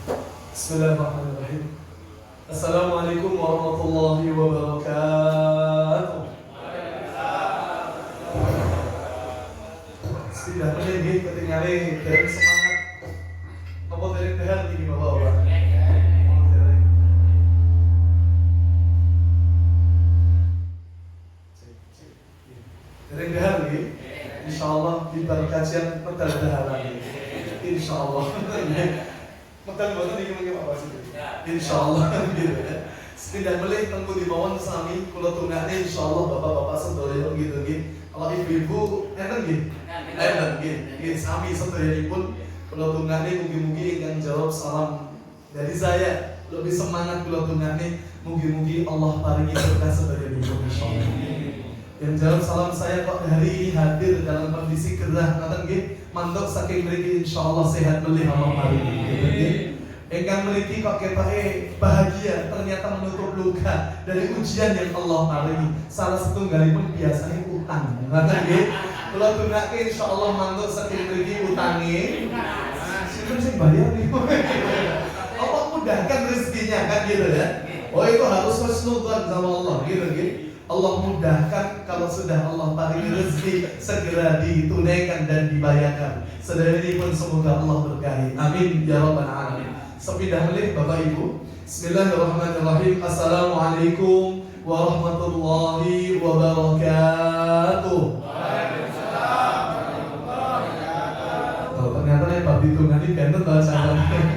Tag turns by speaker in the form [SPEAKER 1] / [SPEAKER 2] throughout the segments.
[SPEAKER 1] Bismillahirrahmanirrahim. Assalamualaikum warahmatullahi wabarakatuh. Sudah meninggi ketinggalan dari semangat. Apa dari tehar ini bapak-bapak? Dari tehar ini, insyaallah di kajian pedal teharan ini. Insyaallah. Makan boten iki mungkin apa sih? Insyaallah gitu ya. Tidak boleh tengku di bawah sami kula tunggane insyaallah bapak-bapak sedaya gitu nggih. Kalau ibu-ibu enten nggih. Enten nggih. Sami sedayanipun kula tunggane mugi-mugi ingkang jawab salam dari saya lebih semangat kula tunggane mugi-mugi Allah paringi berkah sedayanipun insyaallah. Yang jawab salam saya kok hari ini hadir dalam kondisi gerah ngoten nggih. Mantuk saking mriki insyaallah sehat melih Allah paringi gitu nggih. Engkang mriki kok ketoke bahagia ternyata menutup luka dari ujian yang Allah paringi. Salah setunggalipun biasanya utang. Ngoten nggih. Kula tungake insyaallah mantuk saking mriki utange. Sinten sing bayar niku? Allah mudahkan rezekinya kan gitu ya. Oh itu harus husnudzon sama Allah gitu nggih. Allah mudahkan kalau sudah Allah paringi rezeki segera ditunaikan dan dibayarkan. Sedaya pun semoga Allah berkahi. Amin ya rabbal alamin. Sepidah melih Bapak Ibu. Bismillahirrahmanirrahim. Assalamualaikum warahmatullahi wabarakatuh. Waalaikumsalam warahmatullahi wabarakatuh. Ternyata nih Pak ditungani benten bahasa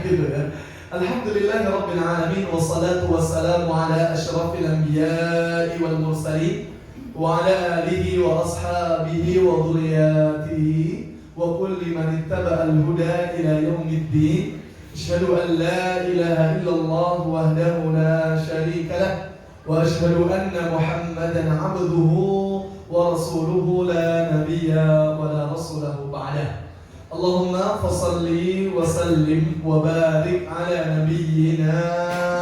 [SPEAKER 1] gitu ya. Alhamdulillahirabbil alamin wassalatu wassalamu ala asyrafil anbiya'i wal mursalin wa ala alihi wa ashabihi wa dhurriyyatihi wa kulli man ittaba'al huda ila yaumiddin. Asyhadu an la ilaha illallah wahdahu la syarika lah wa asyhadu anna Muhammadan 'abduhu wa rasuluhu la nabiyya wa la rasulahu ba'dah. Allahumma fasalli wa sallim wa barik ala nabiyyina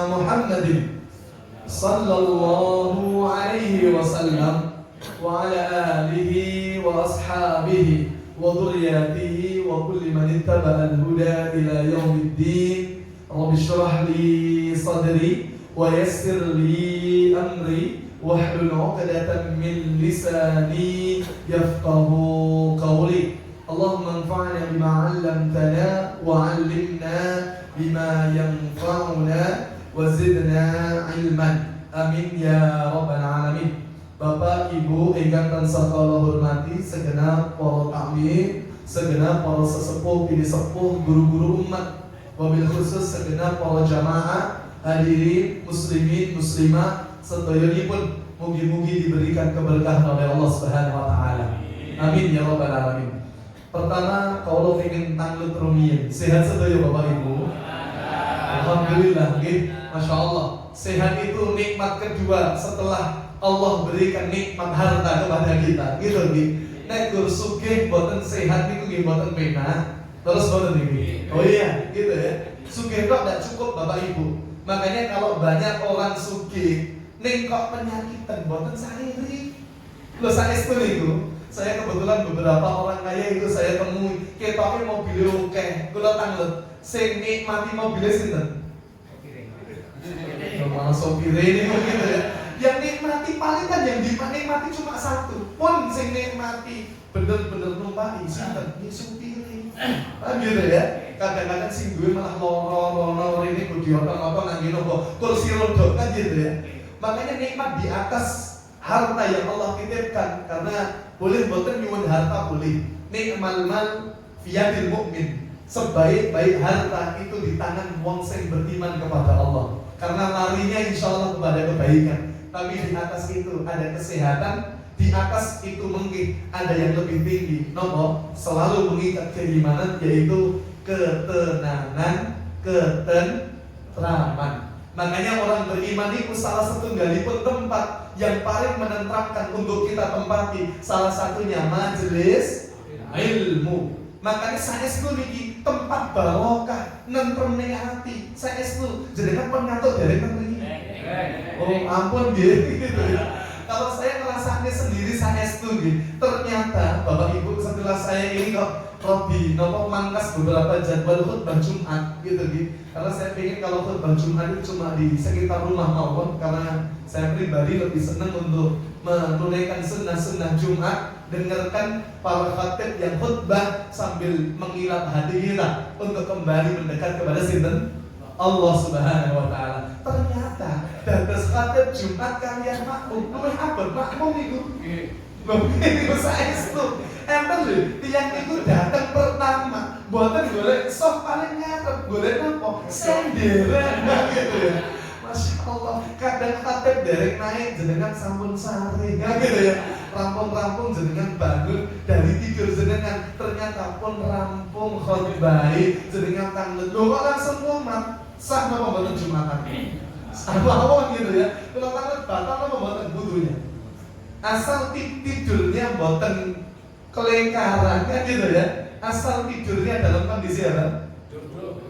[SPEAKER 1] Muhammadin sallallahu alaihi wasallam wa ala alihi wa ashabihi wa dhurriyyatihi wa kulli man ittaba'a al-huda ila yaumiddin. Rabbi shrah li sadri wa yassir li amri wahlul 'uqdatam min lisani yafqahu qawli. Allahumma anfa'na bima 'allamtana wa 'allimna bima yanfa'una wa zidna 'ilman. Amin ya rabbal alamin. Bapak Ibu ingkang tansah kula hormati, segenap para tamu, segenap para sesepuh bini sepuh guru-guru umat, wabil khusus segenap para jamaah hadirin muslimin muslimah sedayanipun mugi-mugi diberikan keberkahan oleh Allah Subhanahu wa taala. Amin ya rabbal alamin. Pertama, kalau ingin tanglut rumiyin, sehat sedaya Bapak Ibu. Alhamdulillah, nggih, masya Allah. Sehat itu nikmat kedua setelah Allah berikan nikmat harta kepada kita, gitu nggih. Nek gur sugih boten sehat niku nggih boten penak. Terus boten niki. Oh iya, gitu ya. Sugih kok tidak cukup Bapak Ibu. Makanya kalau banyak orang sugih, ning kok penyakitan boten sairi. Lho saestu niku. Saya kebetulan beberapa orang kaya itu saya temui ketoknya mobilnya oke, kula tanglet sing nikmati mobilnya sinten? Malah sopir ini gitu ya. Yang nikmati paling kan yang dinikmati cuma satu. Pun sing nikmati bener-bener numpaki sinten? Ya supir. Gitu ya. Kadang-kadang sing duwe malah loro ini kudu apa nangge nopo kursi roda kan gitu ya. Makanya nikmat di atas harta yang Allah titipkan, karena boleh boten nyuwun harta boleh. Nikmal mal fiyadil mukmin. Sebaik-baik harta itu di tangan wong sing beriman kepada Allah. Karena larinya insya Allah kepada kebaikan. Tapi di atas itu ada kesehatan, di atas itu mungkin ada yang lebih tinggi. Nopo selalu mengikat keimanan, yaitu ketenangan, ketentraman. Makanya orang beriman itu salah satu galipun tempat yang paling menenteramkan untuk kita tempati. Salah satunya majelis ilmu. Makanya saya itu niki tempat barokah, nentremne hati. Saya itu jenengan pun ngatuk dari niki. Oh ampun gitu. Kalau saya ngerasainnya sendiri saya setuju. Ternyata Bapak Ibu setelah saya ini kok Robi, nopo mangkas beberapa jadwal khutbah Jumat gitu. Karena saya pengen kalau khutbah Jumat itu cuma di sekitar rumah mawon, karena saya pribadi lebih senang untuk menunaikan sunnah-sunnah Jumat, dengarkan para khatib yang khutbah sambil mengilap hati kita untuk kembali mendekat kepada sinten Allah Subhanahu wa taala. Ternyata dados khatib Jumat kalian makmum, luwih abot makmum niku. Niku saestu. Enten lho, tiyang niku datang pertama, mboten golek soft paling ngarep, golek napa? Senderen gitu ya. Masya Allah, kadang khatib derek naik jenengan sampun sare, gitu ya. Rampung-rampung jenengan bangun dari tidur jenengan, ternyata pun rampung khotbah jenengan tanglet. Lho kok langsung mumat? Sah napa mboten Jumatan? Apa gitu ya. Kalau tanglet batal napa mboten wudunya? Asal tidurnya mboten kelengkaran kan gitu ya. Asal tidurnya dalam kondisi apa?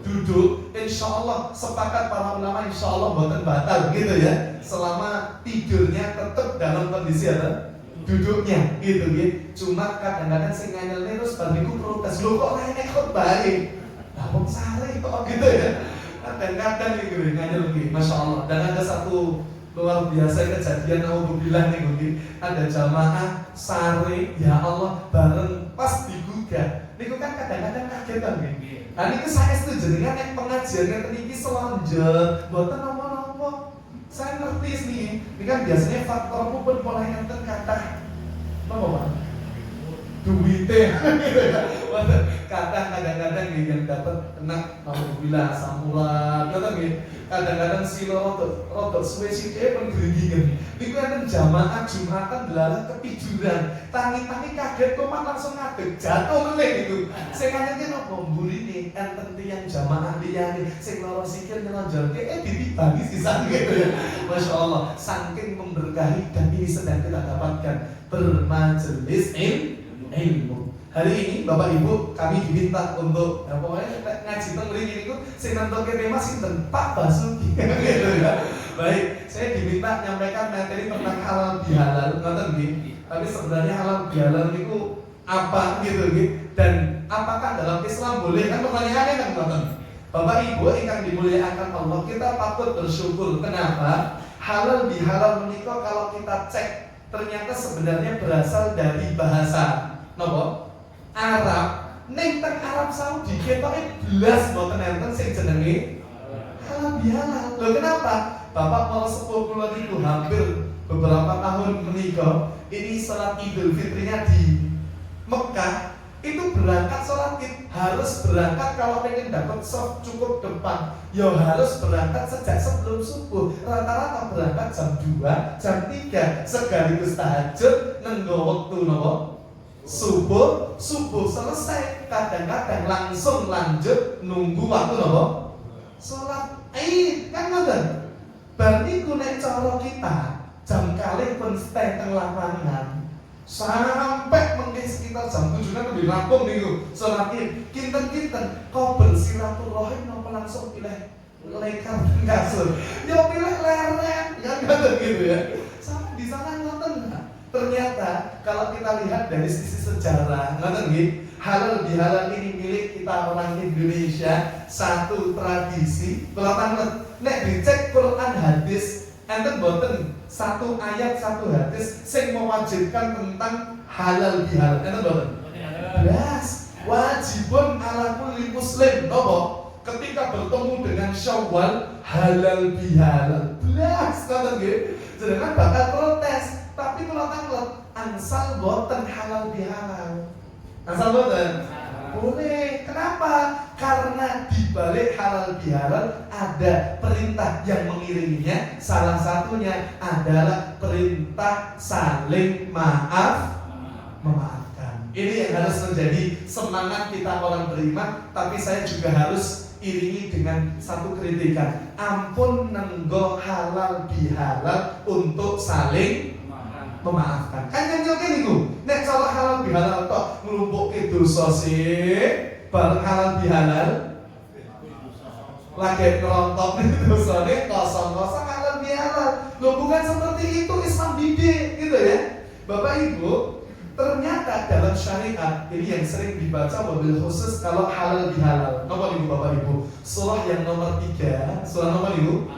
[SPEAKER 1] Duduk. Insya Allah sepakat para ulama insya Allah mboten batal gitu ya. Selama tidurnya tetap dalam kondisi apa? Duduknya gitu ya. Cuma kadang-kadang sing nganyelne terus bariku protes, lho kok naik khotbah lah wong sare kok gitu ya. Kadang-kadang gitu nganyel nggih, Masya Allah. Dan ada satu luar biasa kejadian, alhamdulillah nih mungkin ada jamaah sare ya Allah bareng pas digugah. Niku kan kadang-kadang kaget kan nggih. Nah niku saya setuju dengan yang pengajian yang niki selonjor, mboten napa-napa. Saya ngerti nih, ini kan biasanya faktor pun pola yang terkata apa Pak? Duitnya gitu ya. Kadang-kadang yang dapat kena alhamdulillah samuran, kadang-kadang silo rotok suwe sithik pun geringingan. Niku enten jamaah Jumatan delalah ketiduran, tangi-tangi kaget kok langsung ngadeg jatuh meneh niku. Sing ngene napa mburine enten tiyang jamaah liyane sing lara sikil nyelonjorke ditibani sisan gitu ya. Masya Allah, saking memberkahi dan ini sedang kita dapatkan bermajelis ilmu. Hari ini Bapak Ibu kami diminta untuk pokoknya ngaji teng mriki niku sing nentoke tema sinten Pak Basuki gitu ya. Baik, saya diminta nyampaikan materi tentang halal bihalal ngoten nggih. Tapi sebenarnya halal bihalal niku apa gitu nggih, dan apakah dalam Islam boleh, kan pertanyaannya kan ngoten. Bapak Ibu ingkang dimuliakan Allah, kita patut bersyukur. Kenapa? Halal bihalal menika kalau kita cek ternyata sebenarnya berasal dari bahasa napa? Arab. Ning teng Arab Saudi ketoke blas mboten enten sing jenenge halal bihalal. Lho kenapa? Bapak para sepuh kula niku hampir beberapa tahun menika ini salat Idul Fitrinya di Mekah itu berangkat sholat Id harus berangkat kalau pengen dapat soft cukup depan ya harus berangkat sejak sebelum subuh, rata-rata berangkat jam 2, jam 3 sekaligus tahajud nenggo waktu nopo subuh selesai, kadang-kadang langsung lanjut nunggu waktu nopo sholat Id kan ngoten. Bar niku nek cara kita jam kalih pun stay teng lapangan sampai mungkin sekitar jam 7 kan lebih rampung niku sholat Id. Kinten-kinten kau bersilaturahim napa langsung pilih lekar kasur ya pilih lereng ya gitu ya. Sampai di sana ngoten. Ternyata kalau kita lihat dari sisi sejarah, ngoten nggih, halal bihalal ini milik kita orang Indonesia, satu tradisi. Kalau nek dicek Quran hadis, enten boten satu ayat satu hadis sing mewajibkan tentang halal bihalal. Enten boten? Belas. Wajibun ala kulli muslim. Nopo? Ketika bertemu dengan Syawal halal bihalal. Belas ngoten nggih. Jenengan bakal protes. Tapi kalau tanglet ansal boten halal bihalal. Ansal boten? Boleh. Kenapa? Karena di balik halal bihalal ada perintah yang mengiringinya. Salah satunya adalah perintah saling memaafkan. Ini yang harus menjadi semangat kita orang beriman. Tapi saya juga harus iringi dengan satu kritikan. Ampun nenggo halal bihalal untuk saling memaafkan. Kan yang nyoke niku, nek cara halal bihalal tok nglumpukke dosa sik, bareng halal bihalal lagi ngerontok dosane kosong-kosong halal bihalal halal. Loh, bukan seperti itu Islam didik, gitu ya. Bapak Ibu, ternyata dalam syariat ini yang sering dibaca mobil khusus kalau halal bihalal. Nomor Ibu Bapak Ibu, surah yang nomor 3, surah nomor Ibu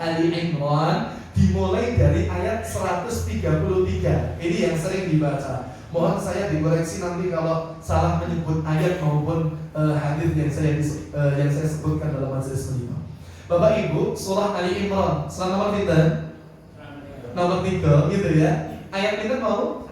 [SPEAKER 1] Ali Imran, dimulai dari ayat 133. Ini yang sering dibaca. Mohon saya dikoreksi nanti kalau salah menyebut ayat maupun hadis yang saya sebutkan dalam majelis menikah. Bapak Ibu, surah Ali Imran, surah nomor 3, gitu ya. Ayat ini mau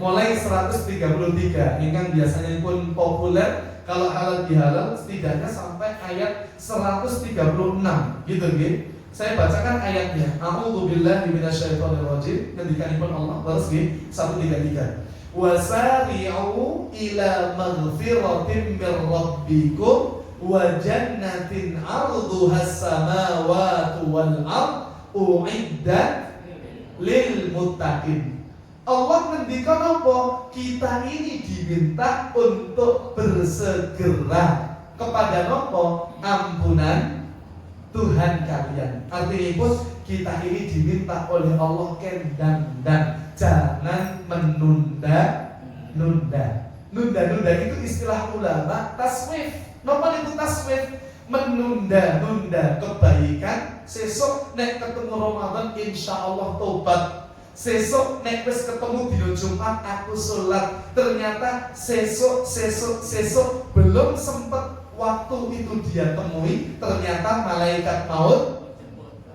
[SPEAKER 1] mulai 133. Ini kan biasanya pun populer kalau halal bihalal setidaknya sampai ayat 136, gitu gitu. Saya bacakan ayatnya. A'udzubillahi minasyaitonirrajim. Ngendikanipun Allah terus nggih 133. Wasari'u ila maghfiratin mir rabbikum wa jannatin 'arduhas samawati wal ard u'iddat lil muttaqin. Allah ngendikan apa? Kita ini diminta untuk bersegera kepada apa? Ampunan Tuhan kalian. Artinya pun kita ini diminta oleh Allah dan jangan menunda-nunda. Nunda-nunda itu istilah ulama taswif. Napa itu taswif? Menunda-nunda kebaikan. Sesuk nek ketemu Ramadan insyaallah tobat. Sesuk nek wis ketemu dina Jumat aku sholat. Ternyata sesuk belum sempat waktu itu dia temui, ternyata malaikat maut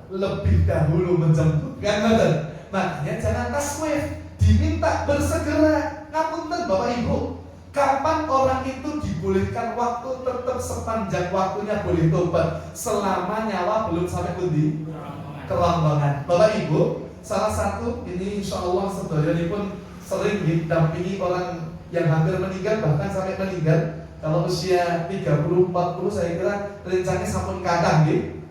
[SPEAKER 1] lebih dahulu menjemput, kan betul? Makanya jangan taswif, diminta bersegera. Ngapunten Bapak Ibu, kapan orang itu dibolehkan waktu tetap sepanjang waktunya boleh tobat selama nyawa belum sampai pundi? Kerongkongan. Bapak Ibu, salah satu ini insya Allah sedaya ini pun sering didampingi orang yang hampir meninggal, bahkan sampai meninggal. Kalau usia 30-40 saya kira rencana sampun kadang gitu.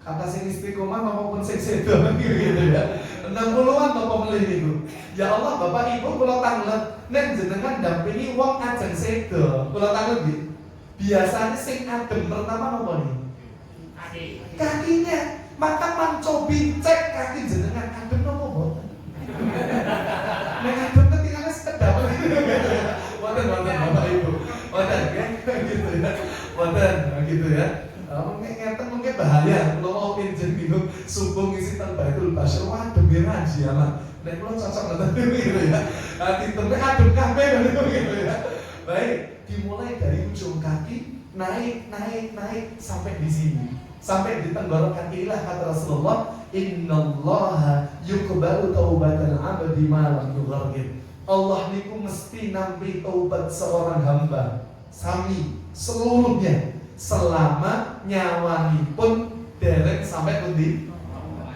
[SPEAKER 1] Kata sing istiqomah maupun sing sedo gitu ya. 60-an apa melih niku. Ya Allah Bapak Ibu kula tanglet nek jenengan dampingi wong ajeng sedo. Kula tanglet nggih. Biasanya sing adem pertama napa nih? Kakinya. Maka mancobi cek kaki jenengan adem napa mboten. Nek adem ketinggalan sekedap gitu. Wonten Bapak Ibu. Wonten gitu ya. Wonten gitu ya. Mungkin bahaya kalau mau pinjam gitu subuh ngisi Baitul Basyir wah demi raji ya mah nek kula cocok ngoten gitu ya. Hati tembe adem kabeh gitu ya. Baik, dimulai dari ujung kaki naik sampai di sini. Sampai di tenggorokan inilah kata Rasulullah, innallaha yuqbalu taubatal 'abdi ma lam yughargir. Allah niku mesti nampi taubat seorang hamba sami seluruhnya selama nyawanipun derek sampai pundi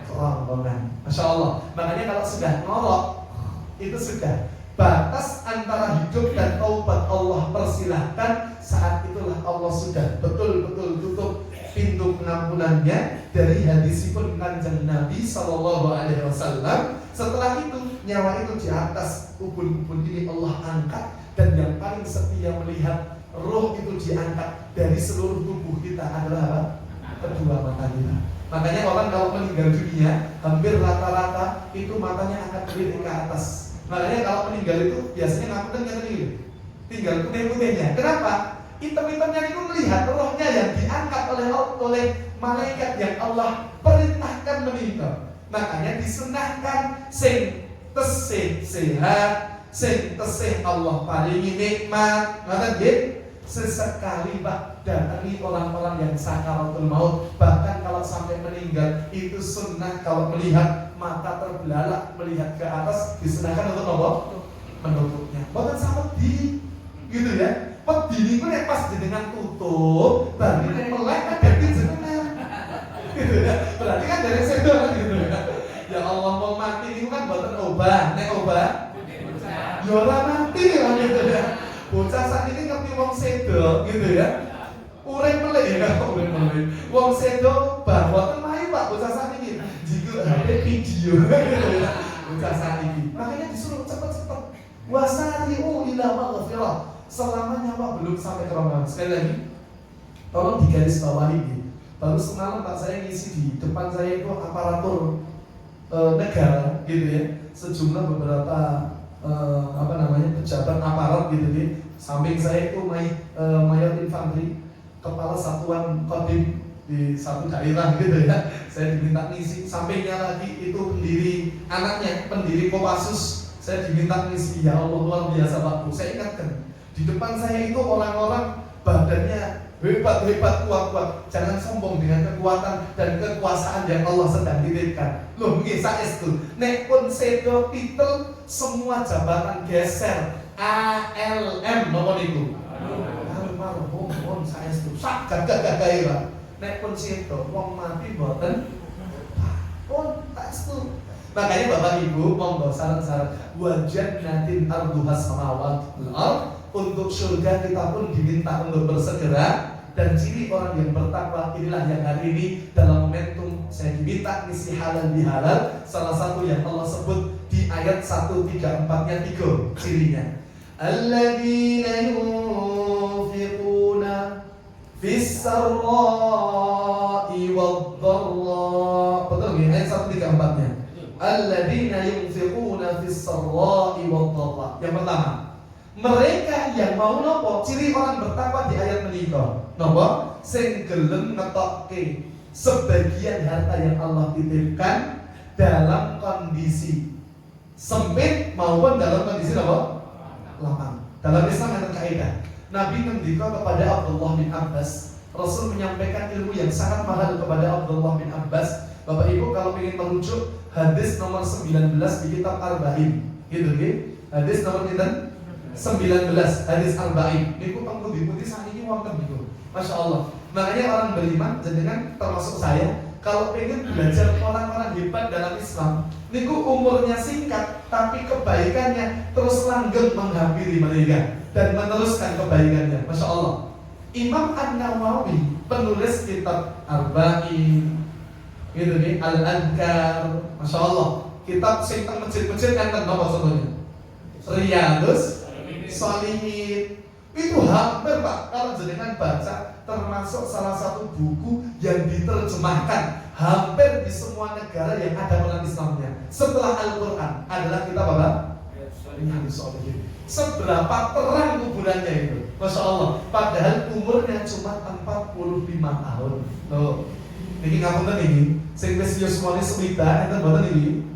[SPEAKER 1] kerongkongan. Masya Allah. Makanya kalau sudah ngorok itu sudah batas antara hidup dan taubat Allah persilahkan. Saat itulah Allah sudah betul-betul tutup pintu pengampunannya. Dari hadisipun Kanjeng Nabi Sallallahu Alaihi Wasallam. Setelah itu nyawa itu di atas ubun-ubun ini Allah angkat, dan yang paling setia melihat roh itu diangkat dari seluruh tubuh kita adalah apa? Kedua mata kita. Makanya orang kalau meninggal dunia hampir rata-rata itu matanya akan melirik ke atas. Makanya kalau meninggal itu biasanya ngapunten kan ini tinggal putih-putihnya. Kenapa? Hitam-hitamnya itu melihat rohnya yang diangkat oleh malaikat yang Allah perintahkan meninggal. Makanya disunahkan sing tesih sehat, sing tesih Allah paringi nikmat. Ngoten nggih? Sesekali Pak datangi orang-orang yang sakaratul maut. Bahkan kalau sampai meninggal itu sunnah kalau melihat mata terbelalak melihat ke atas disunahkan untuk apa? Menutupnya. Boten samedi gitu ya. Pedini ku nek pas jenengan tutup, berarti nek melek kan dadi jenengan. Gitu ya. Berarti kan dari sedo kan gitu ya. Ya Allah mau mati itu kan boten obah, nek obah ya ora mati lah gitu ya. Bocah saat ini ngerti wong sedo gitu ya. Urip melek ya, urip melek. Wong sedo bahwa temai Pak bocah saat ini. Jika ada video gitu ya. Bocah saat ini. Makanya disuruh cepet-cepet. Wasari'u ila maghfirah. Selama nyawa belum sampai kerongkongan. Sekali lagi, tolong digaris bawahi. Baru semalam Pak saya ngisi di depan saya itu aparatur negara gitu ya, sejumlah beberapa pejabat aparat gitu ya. Samping saya itu mayor infanteri, kepala satuan kodim di satu daerah gitu ya. Saya diminta ngisi. Sampingnya lagi itu pendiri Kopassus. Saya diminta ngisi. Ya Allah, luar biasa Pak Bu. Saya ingatkan, di depan saya itu orang-orang badannya hebat, kuat. Jangan sombong dengan kekuatan dan kekuasaan yang Allah sedang titipkan. Loh, nggih saestu. Nek pun sedo titel semua jabatan geser. ALM napa niku? Mohon saestu. Sak gagah-gagah. Nek pun sedo wong mati mboten pun saestu. Makanya Bapak Ibu monggo saran-saran wajan natin arduhas samawat wal ard. Untuk surga kita pun diminta untuk bersegera. Dan ciri orang yang bertakwa inilah yang hari ini dalam momentum saya diminta ngisi halal bihalal. Salah satu yang Allah sebut di ayat 134-nya 3 cirinya. Alladzina yunfiquna fis sarra'i wad dharra. Betul nggih ayat 134-nya? Alladzina yunfiquna fis sarra'i wad dharra. Yang pertama, mereka yang mau nopo, ciri orang bertakwa di ayat menika nopo, sing gelem ngetokke sebagian harta yang Allah titipkan dalam kondisi sempit maupun dalam kondisi nopo lapang. Dalam Islam ada kaidah. Nabi ngendika kepada Abdullah bin Abbas, Rasul menyampaikan ilmu yang sangat mahal kepada Abdullah bin Abbas. Bapak Ibu kalau ingin merujuk hadis nomor 19 di kitab Arba'in, gitu nggih. Hadis nomor 19 hadis arba'in niku pengputih-putih sakniki wonten niku. Masya Allah. Makanya orang beriman jenengan termasuk saya, kalau ingin belajar orang-orang hebat dalam Islam, niku umurnya singkat tapi kebaikannya terus langgeng menghampiri mereka dan meneruskan kebaikannya. Masya Allah. Imam An-Nawawi penulis kitab Arba'in gitu nih, Al-Adhkar. Masya Allah. Kitab sing teng masjid-masjid enten napa contohnya? Riyadus Shalihin. Itu hampir Pak kalau jenengan baca termasuk salah satu buku yang diterjemahkan hampir di semua negara yang ada umat Islamnya setelah Al-Quran adalah kitab apa? Riyadus Shalihin. Seberapa terang kuburannya itu, Masya Allah. Padahal umurnya cuma 45 tahun. Tuh, ini ngapunten ini. Sing wis yusmane swida enten mboten iki?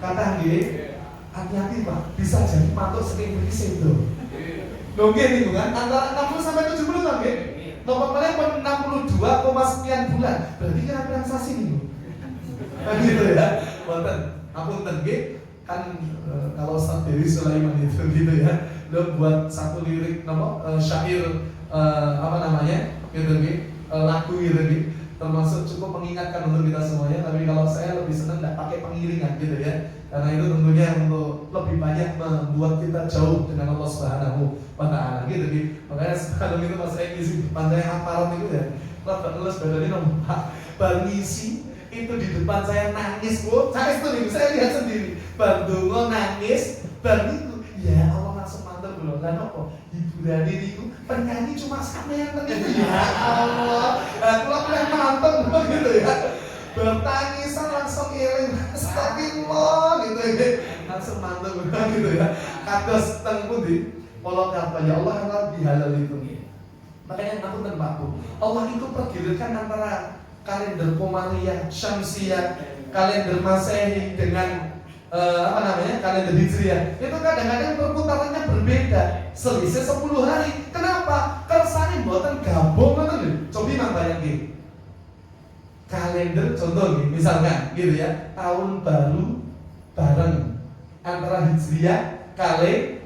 [SPEAKER 1] Kata nggih, hati-hati Pak, bisa jadi matur saking mriki sedo. Lho nggih niku kan antara 60 sampai 70 kan nggih. Nomor paling pun 62, sekian bulan. Berarti kira-kira sasi niku. Gitu ya. Wonten ngapunten nggih kan kalau Ustaz Dewi Sulaiman itu gitu ya. Lo buat satu lirik syair gitu nggih, lagu gitu nggih. Termasuk cukup mengingatkan untuk kita semuanya. Tapi kalau saya lebih senang tidak pakai pengiringan gitu ya, karena itu tentunya untuk lebih banyak membuat kita jauh dengan Allah Subhanahu wa Ta'ala gitu. Makanya sebelum itu pas saya ngisi di pantai aparat itu ya, rada ngelus badannya nompak bar ngisi itu di depan saya nangis Bu. Saya itu nih, saya lihat sendiri Bandungo nangis bar itu. Ya Allah langsung mantep dulu. Lah nopo hiburan niku penyanyi cuma sampean gitu. Ya Allah. Kalau yang mantep gitu ya. Bertangisan langsung iring astagfirullah gitu ya. Langsung mantep gitu ya. Kados teng pundi? Pola apa ya Allah yang lebih halal itu. Makanya aku dan Pak Bu, Allah itu pergiliran antara kalender Komariah, Syamsiah, kalender Masehi dengan kalender Hijriah. Itu kadang-kadang perputarannya berbeda, selisih 10 hari. Kenapa? Kersane mboten gabung ngoten lho. Cobi mambayangke. Kalender contoh nih, misalkan gitu ya, tahun baru bareng antara Hijriah kali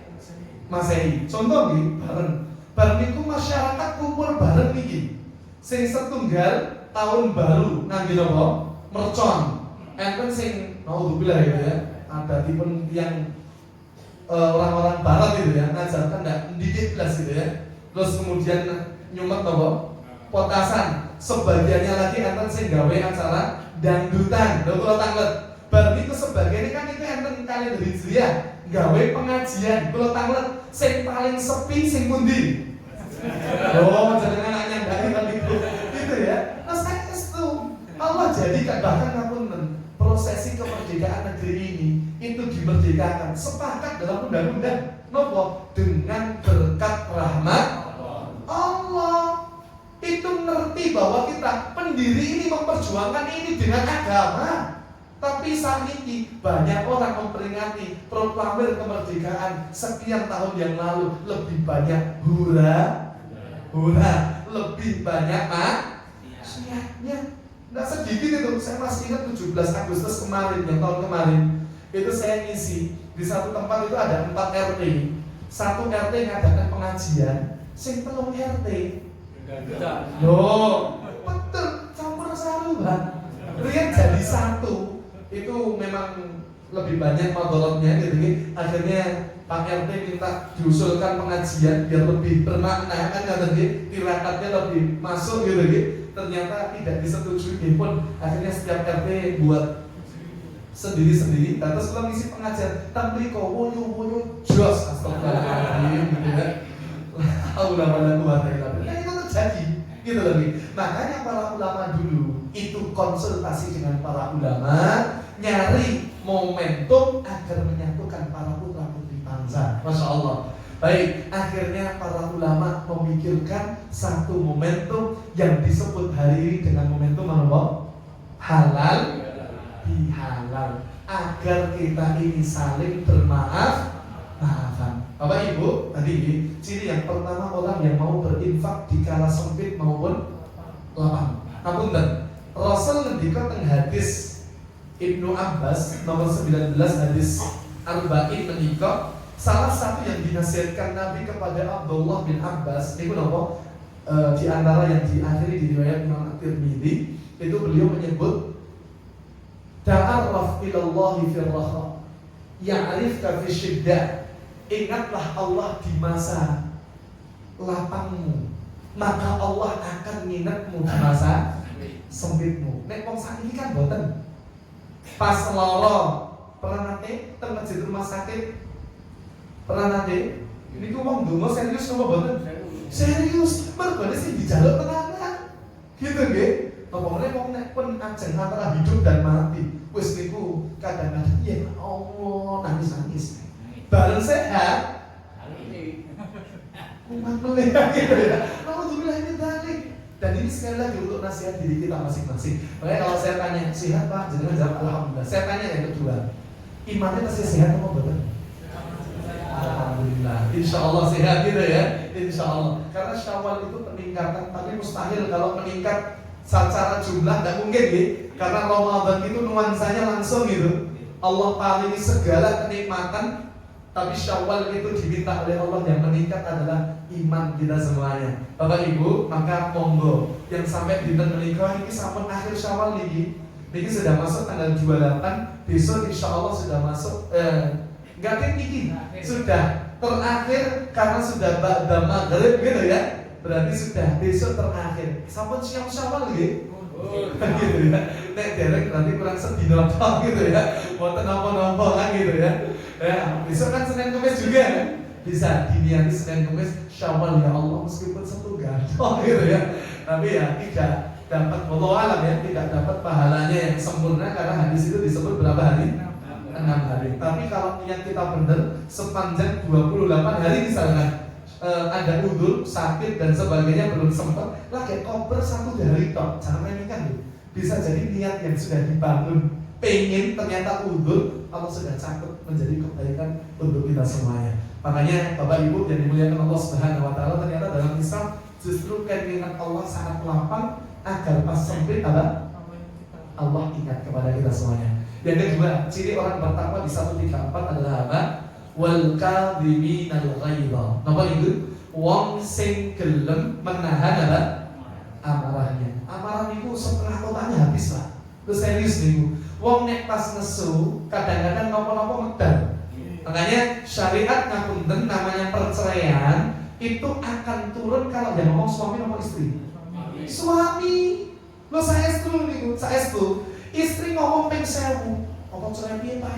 [SPEAKER 1] Masehi. Contoh nih, bareng. Bareng itu masyarakat kumpul bareng niki. Sing setunggal tahun baru ngangge napa? Mercon. Enten sing naudzubillah gitu ya. Ada tipe yang orang-orang barat gitu ya, ngajarkan ndak mendidik kelas gitu ya. Terus kemudian nyumet napa? Potasan. Sebagiannya lagi enten sing gawe acara dangdutan. Lho kula tanglet. Bar niku sebagiannya kan itu enten kalender Hijriah, gawe pengajian. Kula tanglet sing paling sepi sing pundi? Oh, jenengan nyandani kan itu. Gitu ya. Nah, Jadi bahkan ngapunten, prosesi kemerdekaan negeri ini itu dimerdekakan sepakat dalam undang-undang nopo dengan berkat rahmat Allah. Itu ngerti bahwa kita pendiri ini memperjuangkan ini dengan agama. Tapi saat ini banyak orang memperingati proklamir kemerdekaan sekian tahun yang lalu, lebih banyak hura, lebih banyak maksiatnya. Nggak sedikit itu, saya masih ingat 17 Agustus kemarin, yang tahun kemarin itu saya ngisi di satu tempat itu ada 4 RT. Satu RT ngadakan pengajian, sing telung RT. Loh, betul, campur saru, Bang. Lihat jadi satu. Itu memang lebih banyak madorotnya gitu. Akhirnya Pak RT minta diusulkan pengajian biar lebih bermakna, kan kata dia, tirakatnya lebih masuk gitu. Ternyata tidak disetujui pun akhirnya setiap RT buat sendiri-sendiri. Terus kalau ngisi pengajian tampliko woyo jos astagfirullahaladzim gitu ya. Ulama kuat ya itu terjadi gitu lagi. Makanya para ulama dulu itu konsultasi dengan para ulama, nyari momentum agar menyatukan para putra putri bangsa. Masya Allah. Baik, akhirnya para ulama memikirkan satu momentum yang disebut hari ini dengan momentum apa? Halal bihalal, agar kita ini saling bermaafan. Bapak Ibu, tadi ciri yang pertama orang yang mau berinfak di kala sempit maupun lapang. Ngapunten, Rasul ngendika teng hadis Ibnu Abbas nomor 19 hadis Arba'in menika, salah satu yang dinasihatkan Nabi kepada Abdullah bin Abbas niku napa? Di antara yang diakhiri di riwayat Imam At-Tirmidzi itu beliau menyebut ta'arraf ilallahi fil raha ya'rifka fi syiddah. Ingatlah Allah di masa lapangmu, maka Allah akan nginepmu di masa sempitmu. Nek wong sakit kan boten. Pas lara, pernah nate teng masjid rumah sakit, pernah nate niku wong donga serius napa boten? Serius, mergone sing dijaluk tenanan. Gitu nggih. Apa wong nek pun ajeng antara hidup dan mati, wis niku kadang-kadang ya Allah nangis-nangis. Bareng sehat, umat melihat gitu ya. Alhamdulillah ini tadi. Dan ini sekali lagi untuk nasihat diri kita masing-masing. Makanya kalau saya tanya sehat Pak, jangan jawab alhamdulillah. Saya tanya yang kedua, imannya masih sehat apa betul? Alhamdulillah. Insya Allah sehat gitu ya. Insya Allah. Karena Syawal itu peningkatan, tapi mustahil kalau meningkat secara jumlah tidak mungkin gitu. Karena Ramadan itu nuansanya langsung gitu. Allah paringi segala kenikmatan. Tapi Syawal itu diminta oleh Allah yang meningkat adalah iman kita semuanya. Bapak Ibu, maka monggo yang sampai dinten menikah ini sampun akhir Syawal niki. Niki sudah masuk tanggal 28, besok insya Allah sudah masuk enggak niki. Sudah terakhir karena sudah ba'da maghrib gitu ya. Berarti sudah besok terakhir. Sampun siang Syawal nggih. Gitu ya. Nek derek berarti kurang sedina tok gitu ya. Mboten napa-napa kan gitu ya. Ya, besok kan Senin Kamis juga kan? Bisa diniati Senin Kamis Syawal ya Allah meskipun satu gantung gitu ya. Tapi ya tidak dapat wallahu alam ya, tidak dapat pahalanya yang sempurna karena hadis itu disebut berapa hari? 6 hari. Tapi kalau niat kita benar sepanjang 28 hari misalnya ada udur, sakit dan sebagainya belum sempat, lagi koper 1 hari tok. Jangan remehkan loh. Bisa jadi niat yang sudah dibangun pengen ternyata udur, Allah sudah cakup menjadi kebaikan untuk kita semuanya. Makanya Bapak Ibu yang dimuliakan Allah Subhanahu wa taala, ternyata dalam Islam justru keinginan Allah sangat lapang agar pas sempit apa? Allah ingat kepada kita semuanya. Yang kedua, ciri orang bertakwa di 134 adalah apa? Wal kadhiminal ghaidha. Napa itu? Wong sing gelem menahan apa? Amarahnya. Amarah niku setengah otaknya habis lah. Itu serius niku. Wong nek pas nesu kadang-kadang nopo-nopo medal. Makanya syariat ngapunten namanya perceraian itu akan turun kalau yang ngomong suami nomor istri. Suami, lo saestu niku, saestu. Istri ngomong ping 1000, ngomong cerai piye Pak?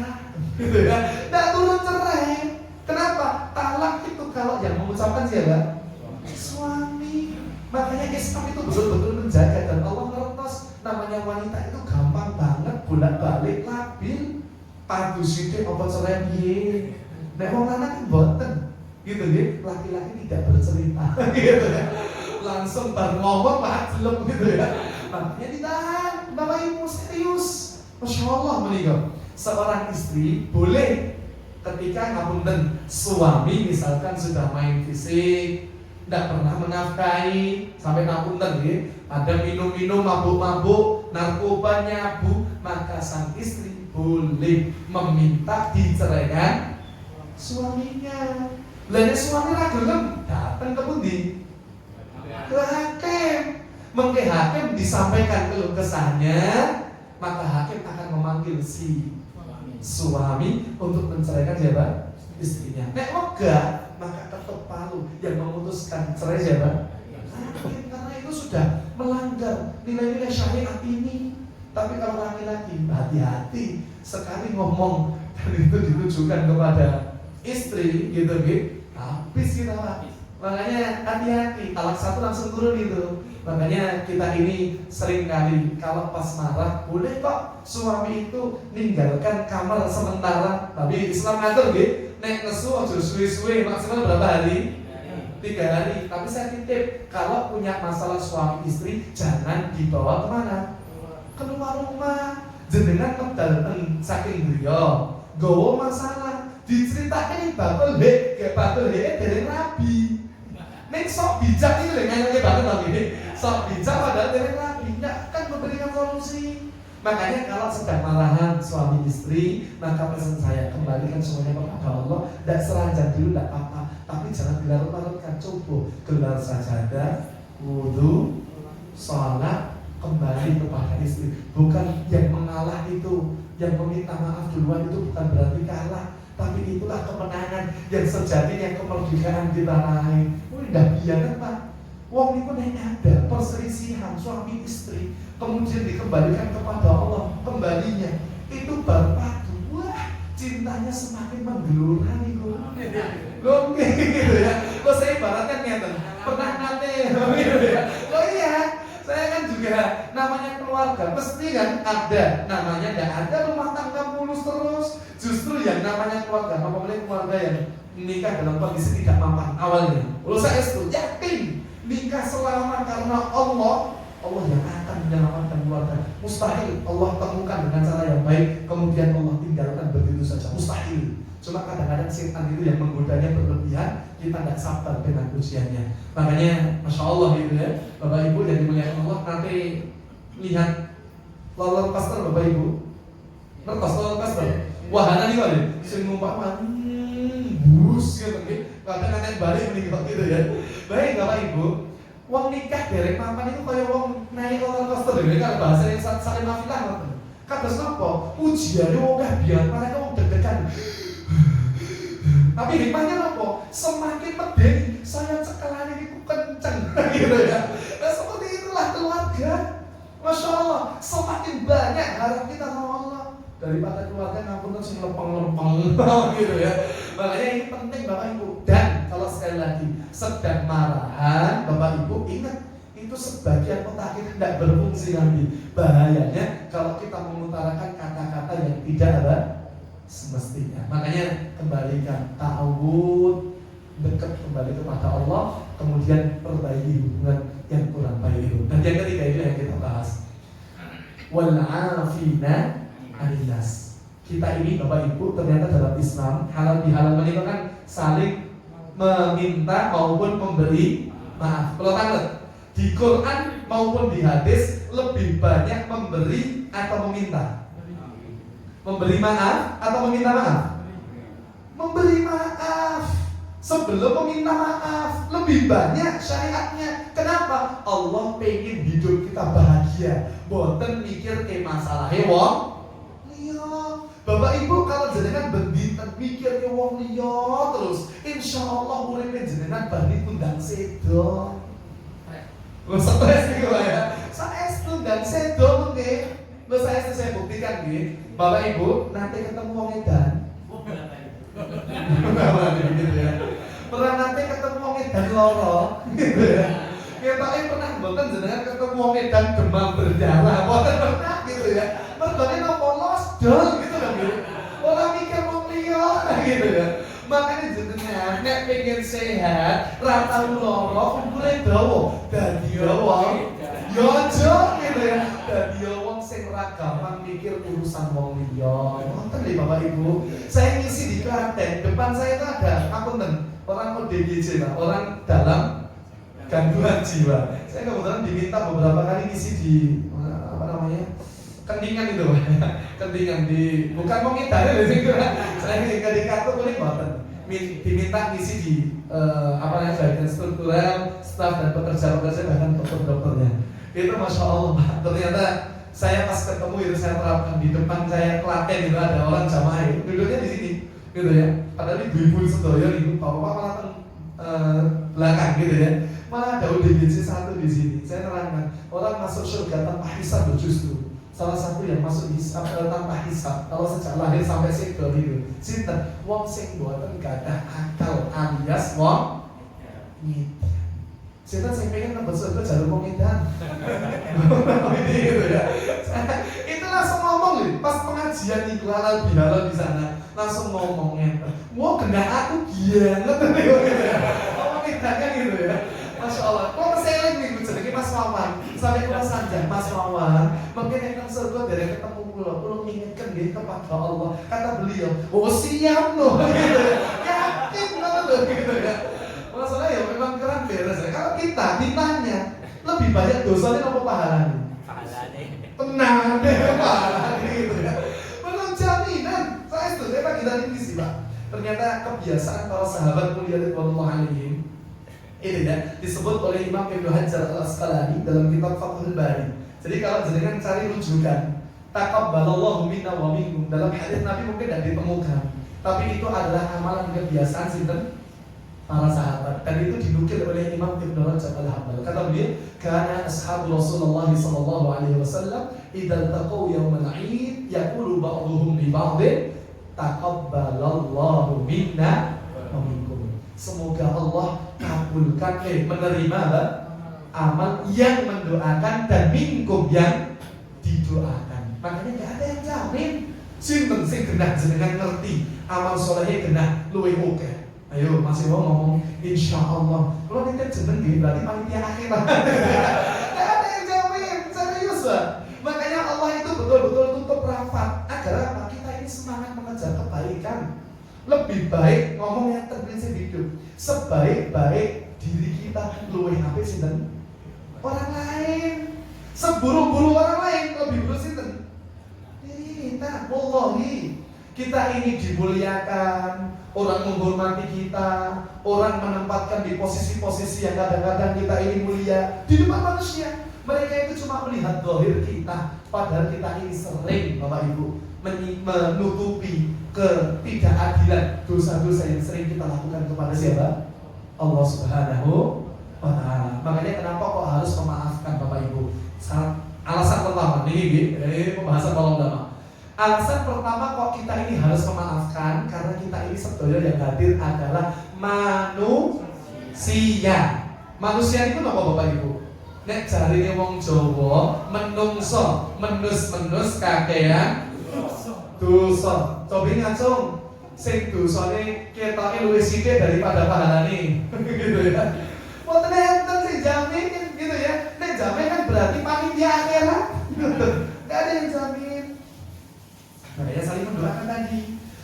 [SPEAKER 1] Gitu ya. Ndak turun cerai. Kenapa? Talak itu kalau yang mengucapkan siapa? Suami. Makanya Islam itu betul-betul menjaga dan Allah ngertos namanya wanita itu gampang bolak-balik labil padu sithik apa cerai piye. Nek wong lanang kan mboten. Gitu nggih, laki-laki tidak bercerita. Gitu ya. Langsung bar ngomong Pak jelek gitu ya. Makanya ditahan, Bapak Ibu serius. Masya Allah menikah. Seorang istri boleh ketika ngapunten suami misalkan sudah main fisik, tidak pernah menafkahi sampai ngapunten ya, ada minum-minum mabuk-mabuk, narkoba nyabu, maka sang istri boleh meminta diceraikan suaminya. Lainnya suami ra gelem datang ke pundi? Ke hakim. Mengke hakim disampaikan keluh kesahnya, maka hakim akan memanggil si suami untuk menceraikan siapa? Istrinya. Nek enggak, maka ketok palu yang memutuskan cerai siapa? Hakim, karena itu sudah melanggar nilai-nilai syariat ini. Tapi kalau laki-laki hati-hati sekali ngomong dan itu ditujukan kepada istri gitu gitu, habis kita Pak. Makanya hati-hati, talak satu langsung turun itu. Makanya kita ini sering kali kalau pas marah boleh kok suami itu ninggalkan kamar sementara. Tapi Islam ngatur nggih, nek nesu aja suwe-suwe, maksimal berapa hari? 3 hari. Tapi saya titip, kalau punya masalah suami istri jangan dibawa kemana? Keluar rumah. Jenengan medal saking griya, gawa masalah, diceritakan bakul dereng rabi. Nek sok bijak iki lho ngene banget lho iki. Sok bijak padahal dereng rabi, enggak kan memberikan solusi. Makanya kalau sedang marahan suami istri, maka pesan saya kembalikan semuanya kepada Allah. Tidak seranjang dulu tidak apa-apa, tapi jangan dilarut-larutkan. Coba gelar sajadah, wudu, sholat, kembali kepada istri. Bukan yang mengalah itu, yang meminta maaf duluan itu bukan berarti kalah, tapi itulah kemenangan yang sejatinya, kemerdekaan kita raih. Indah biar Pak. Wong itu nek ada perselisihan suami istri, kemudian dikembalikan kepada Allah, kembalinya itu baru padu. Wah, cintanya semakin menggelora niku. Loh gitu ya. Kok saya ibaratkan ngeten, pernah nate gitu ya. Oh iya, saya kan juga namanya keluarga pasti kan ada, namanya enggak ada rumah tangga mulus terus. Justru yang namanya keluarga, apalagi keluarga yang nikah dalam kondisi tidak mapan awalnya. Kalau saya itu yakin nikah selama karena Allah yang akan menyelamatkan keluarga. Mustahil Allah temukan dengan cara yang baik kemudian Allah tinggalkan begitu saja, mustahil. Cuma kadang-kadang setan itu yang menggodanya berlebihan, kita tidak sabar dengan ujiannya. Makanya Masya Allah gitu ya, Bapak Ibu yang dimuliakan Allah, nanti lihat lalu pastor Bapak Ibu, ngertos lalu pastor wahana nih kali, sing numpak bus gitu kan, kadang-kadang balik menikah gitu ya. Baik Bapak Ibu, wong nikah derek mapan itu kayak wong naik roller coaster gitu kan, bahasa yang saling nafilah ngoten. Kados napa? Ujiane wong biar mereka wong deg-degan. Tapi hikmahnya apa? Semakin medeni, saya cekelan ini kenceng gitu ya. Nah seperti itulah keluarga. Masya Allah, semakin banyak harap kita sama Allah daripada keluarga ngapunten sing lempeng-lempeng gitu ya. Makanya ini penting Bapak Ibu. Dan kalau sekali lagi sedang marahan, Bapak Ibu ingat itu sebagian otak kita tidak berfungsi nanti. Bahayanya kalau kita mengutarakan kata-kata yang tidak ada semestinya. Makanya kembalikan ta'awud, dekat kembali kepada Allah, kemudian perbaiki hubungan yang kurang baik itu. Dan yang ketiga itu yang kita bahas, wal 'afina 'anil nas. Kita ini Bapak Ibu ternyata dalam Islam halal bihalal menikah kan saling meminta maupun memberi maaf. Kalau tahu di Quran maupun di hadis lebih banyak memberi atau meminta? Memberi maaf atau meminta maaf? Memberi maaf sebelum meminta maaf. Lebih banyak syariatnya. Kenapa? Allah pengen hidup kita bahagia, boten mikir ke masalah wong. Bapak Ibu kalau jenengan benditan mikir ke wong liya terus, insya Allah uripe jenengan bani tundang sedo. Lo stres gitu ya. Saya tundang sedo mungkin. Lo saya buktikan nih, Bapak Ibu nanti ketemu wong edan. Gitu ya. Pernah nanti ketemu wong edan loro, gitu ya. Kita pernah mboten jenengan ketemu wong edan demam berdarah, mboten pernah gitu ya. Mergane napa? pengen sehat, ra tau lara, umure dawa. Dadi wong yo aja gitu ya. Dadi wong sing ora gampang mikir urusan wong liya. Ngoten lho Bapak Ibu. Saya ngisi di Klaten, depan saya itu ada akuntan orang ODGJ, Pak, orang dalam gangguan jiwa. Saya kebetulan diminta beberapa kali ngisi di apa namanya? Kendingan itu, kendingan di bukan mau kita ya, saya di kartu kuning banget. Diminta ngisi di apa namanya bagian struktural, staf dan pekerja-pekerja bahkan dokter-dokternya. Itu masya Allah, Pak. Ternyata saya pas ketemu itu saya terapkan di depan saya Klaten itu ada orang jamaah itu duduknya di sini, gitu ya. Padahal ibu-ibu sedoyo itu bapak malah belakang gitu ya. Malah ada UDGJ 1 di sini. Saya terangkan orang masuk surga tanpa hisab justru. Salah satu yang masuk hisab tanpa hisab kalau sejak lahir sampai sedo gitu. Sinten wong sing mboten gadah akal alias wong nyit. Sinten sing pengen nembus surga jalur wong edan. Gitu ya. Itu langsung ngomong nih pas pengajian iku halal bihalal di sana. Langsung ngomong ngeten. Wah genah aku gianget gitu ya. Wong edan kan gitu ya. Masya Allah, kok seling nih jenenge Mas Wawan, sampai kula sanjang Mas Wawan, mungkin yang surga dari ketemu kula mengingatkan dia kepada Allah. Kata beliau, oh siap loh, gitu ya, yakin loh, gitu ya. Masalah ya memang keren beres ya. Kalau kita ditanya lebih banyak dosanya apa pahalanya? Pahalanya. Tenang deh pahalanya gitu ya. Belum jaminan. Saya pagi tadi di sini Pak. Ternyata kebiasaan para sahabat mulia radhiyallahu alaihim ini ya disebut oleh Imam Ibnu Hajar Al-Asqalani dalam kitab Fathul Bari. Jadi kalau jenengan cari rujukan taqabbalallahu minna wa minkum dalam hadis Nabi mungkin tidak ditemukan, tapi itu adalah amalan kebiasaan sinten para sahabat dan itu dinukil oleh Imam Ibnu Rajab Al-Hambali. Kata beliau, "Kana ashabu Rasulullah sallallahu alaihi wasallam idza taqaw yawmal 'id yaqulu ba'dhum li ba'dhin taqabbalallahu minna wa minkum." Semoga Allah kabulkan menerima amal yang mendoakan dan minkum yang didoakan. Makanya nggak ada yang jamin. Sinten sing genah jenengan ngerti amal solehnya genah luwih oke. Ayo masih mau ngomong insya Allah. Kalau nitip jeneng berarti panitia akhirat. Nggak ada yang jamin, serius Pak. Makanya Allah itu betul-betul tutup rapat agar apa? Kita ini semangat mengejar kebaikan. Lebih baik ngomong yang terprinsip hidup. Sebaik-baik diri kita luwih apik sinten? Orang lain. Seburuk-buruk orang lain lebih buruk sinten? Diri kita. Wallahi kita ini dimuliakan, orang menghormati kita, orang menempatkan di posisi-posisi yang kadang-kadang kita ini mulia di depan manusia. Mereka itu cuma melihat zahir kita, padahal kita ini sering Bapak Ibu menutupi ketidakadilan dosa-dosa yang sering kita lakukan kepada siapa? Allah Subhanahu wa Ta'ala. Makanya kenapa kok harus memaafkan Bapak Ibu? Alasan pertama, ini pembahasan para ulama. Alasan pertama kok kita ini harus memaafkan karena kita ini sebetulnya yang hadir adalah manusia. Manusia itu apa Bapak Ibu? Nek jarine wong Jawa menungso, menus kakean dosa. Coba ngacung sing dosane ketoke luwih sithik daripada pahalane. Gitu ya. Mboten enten sing jamin gitu ya. Nek jamin kan berarti panitia akhirat. Enggak ada yang jamin. Makanya saling mendoakan tadi.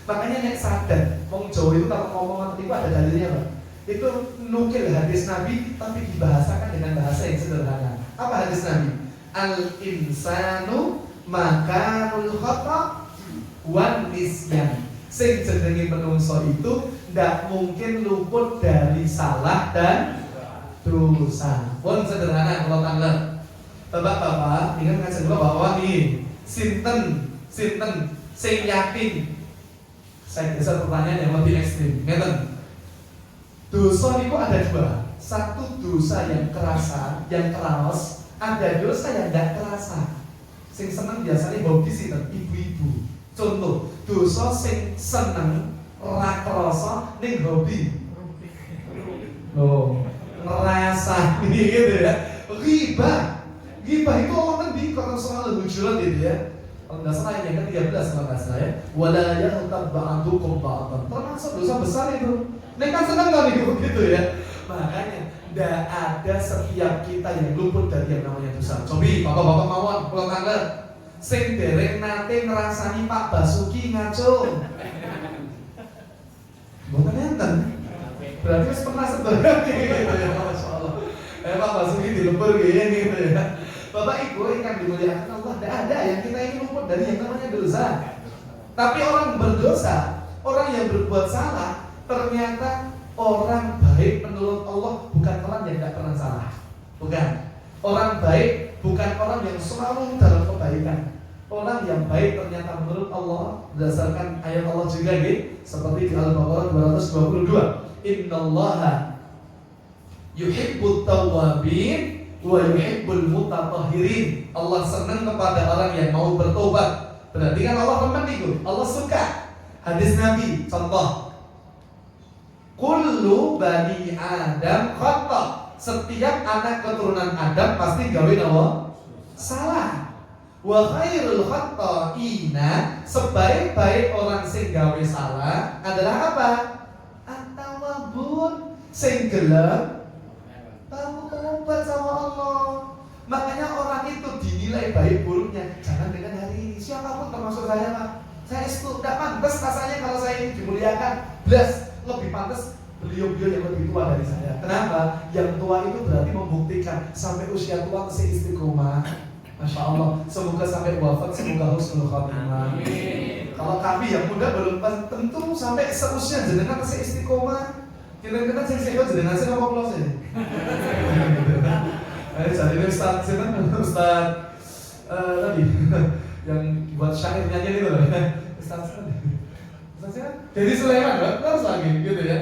[SPEAKER 1] Makanya nek sadar wong Jawa itu kalau ngomong itu ada dalilnya, Pak. Itu nukil hadis Nabi tapi dibahasakan dengan bahasa yang sederhana. Apa hadis Nabi? Al-insanu makanul khata' wan nisyan. Sing jenenge menungso itu ndak mungkin luput dari salah dan dosa. Pun sederhana kalau tanggal. Bapak-bapak, ingat ngajak bahwa nih sinten sing yakin. Saya bisa pertanyaan yang lebih ekstrim. Ngeten. Dosa itu ada dua. Satu dosa yang kerasa, yang keras. Ada dosa yang tidak kerasa. Sing seneng biasanya hobi sih ibu-ibu. Contoh, dosa sing seneng ra kerasa ning hobi. Loh, ngerasa gitu ya. Ghibah itu Allah ngendi kok soal hujurat gitu ya. Kalau nggak salah yang ke-13 kalau nggak salah ya. Wala yaghtab ba'dukum ba'dan. Termasuk dosa besar itu. Nek kan seneng kan gitu ya. Makanya tidak ada setiap kita yang luput dari yang namanya dosa. Cobi bapak-bapak mawon kula tanglet sing dereng nate ngrasani Pak Basuki ngacung. Mboten enten. Berarti wis pernah sebenarnya gitu ya, masyaallah. Pak Basuki dilebur gini gitu ya. Bapak Ibu yang dimuliakan Allah, tidak ada yang kita ini luput dari yang namanya dosa. Tapi orang berdosa, orang yang berbuat salah, ternyata orang baik menurut Allah bukan orang yang tidak pernah salah. Bukan. Orang baik bukan orang yang selalu dalam kebaikan. Orang yang baik ternyata menurut Allah berdasarkan ayat Allah juga gitu, seperti di Al-Baqarah 222. Innallaha yuhibbut tawwabin wa yuhibbul mutatahhirin. Allah senang kepada orang yang mau bertobat. Berarti kan Allah teman itu, Allah suka. Hadis Nabi, contoh, kullu bani Adam khata. Setiap anak keturunan Adam pasti gawe apa? Salah. Wa khairul khata'ina, sebaik-baik orang sing gawe salah adalah apa? At-tawwabun, sing gelem tahu tobat sama Allah. Makanya orang itu dinilai baik buruknya jangan dengan hari ini. Siapapun termasuk saya, Pak. Saya itu tidak pantas rasanya kalau saya ini dimuliakan. Belas lebih pantas beliau-beliau yang lebih tua dari saya. Kenapa? Yang tua itu berarti membuktikan sampai usia tua masih istiqomah. Masya Allah. Semoga sampai wafat, semoga husnul khatimah. Kalau kami yang muda belum tentu sampai seusia jenengan masih istiqomah. Kira-kira sing sehat jenengan sing apa kula sih? Jadi ini Ustaz tadi yang buat syair nyanyi itu loh. Ustaz Dedi Sulaiman, terus lagi gitu ya.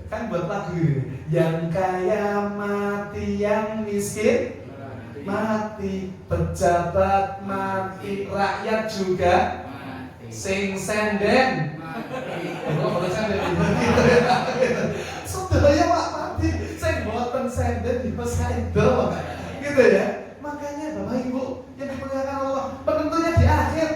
[SPEAKER 1] Kan buat lagu gitu. Yang kaya mati, yang miskin mati, pejabat mati, rakyat juga mati. Sing senden mati. Kalau senden gitu ya. Saudara Pak mati, sing boten senden di pesaido gitu ya. Makanya Bapak Ibu yang dimuliakan Allah, penentunya di akhir.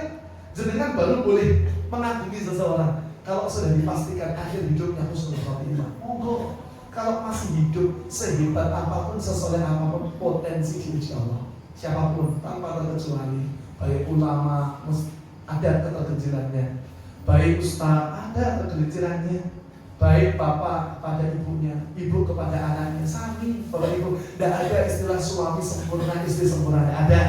[SPEAKER 1] Jenengan baru boleh mengagumi seseorang kalau sudah dipastikan akhir hidupnya husnul khotimah. Monggo. Kalau masih hidup sehebat apapun, sesoleh apapun, potensi diuji Allah. Siapapun tanpa terkecuali, baik ulama ada keterkecilannya, baik ustaz ada keterkecilannya, baik bapak pada ibunya, ibu kepada anaknya, sami bapak ibu. Tidak ada istilah suami sempurna, istri sempurna, tidak ada,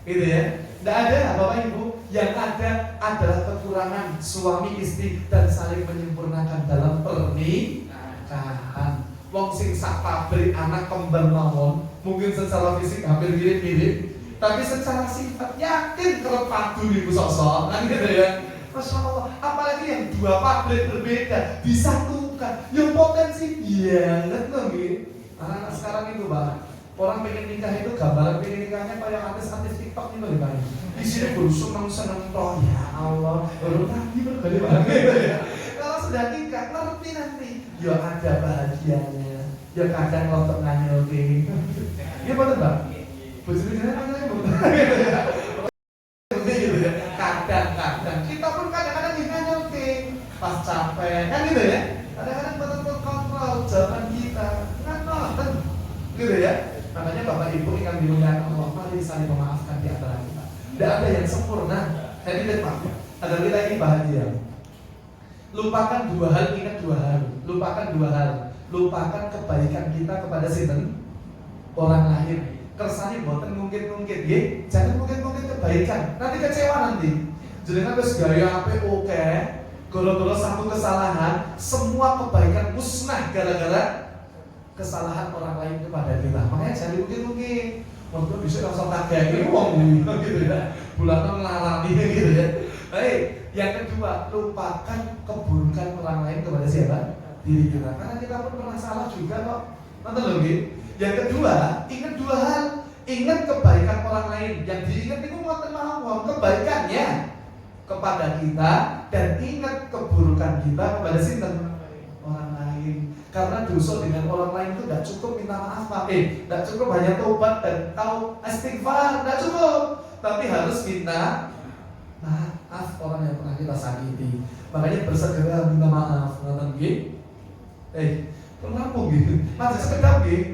[SPEAKER 1] gitu ya. Tidak ada bapak ibu. Yang ada adalah kekurangan suami istri dan saling menyempurnakan dalam pernikahan. Wong sing sak pabrik anak kembar mawon, mungkin secara fisik hampir mirip-mirip, tapi secara sifat yakin kerep padu ibu sosok, kan gitu ya. Masya Allah, apalagi yang dua pabrik berbeda disatukan, yang potensi banget loh gitu. Anak-anak sekarang itu Pak, orang pengen nikah itu gambaran pengen nikahnya kayak artis-artis TikTok ini loh Pak. Di sini baru seneng-seneng toh, ya Allah, baru tadi berkali gitu ya. Kalau sudah nikah ngerti nanti, ya ada bahagianya, ya kadang lotok nganyel ke. Ya betul Pak. Bujur-bujurnya nganyel gitu ya. Kadang-kadang kita pun kadang-kadang nganyel ke pas capek, kan gitu ya. Kadang-kadang betul-betul kontrol jawaban kita, nggak nonton, gitu ya. Makanya Bapak Ibu yang dimuliakan Allah, mari saling memaafkan di antara kita. Tidak ada yang sempurna. Jadi Pak, agar kita ini bahagia. Lupakan dua hal, ingat dua hal. Lupakan dua hal. Lupakan kebaikan kita kepada sinten orang lain. Kersane boten mungkin-mungkin, ya. Jangan mungkin-mungkin kebaikan. Nanti kecewa nanti. Jenengan wis gaya apik oke, gara-gara satu kesalahan, semua kebaikan musnah gara-gara kesalahan orang lain kepada kita. Makanya jangan mungkin-mungkin. Waktu bisa langsung tagaki wong gitu ya. Bulan ngelarani gitu ya. Baik, yang kedua, lupakan keburukan orang lain kepada siapa? Diri kita. Karena kita pun pernah salah juga kok. Nonton lho nggih. Yang kedua, ingat dua hal. Ingat kebaikan orang lain. Yang diingat itu ngoten mawon kebaikannya kepada kita, dan ingat keburukan kita kepada sinten? Orang lain. Karena dosa dengan orang lain itu tidak cukup minta maaf Pak. Tidak cukup hanya tobat dan tahu istighfar, tidak cukup. Tapi harus minta maaf orang yang pernah kita sakiti. Makanya bersegera minta maaf. Nonton nggih. Penampung gitu, masih sekedap gitu,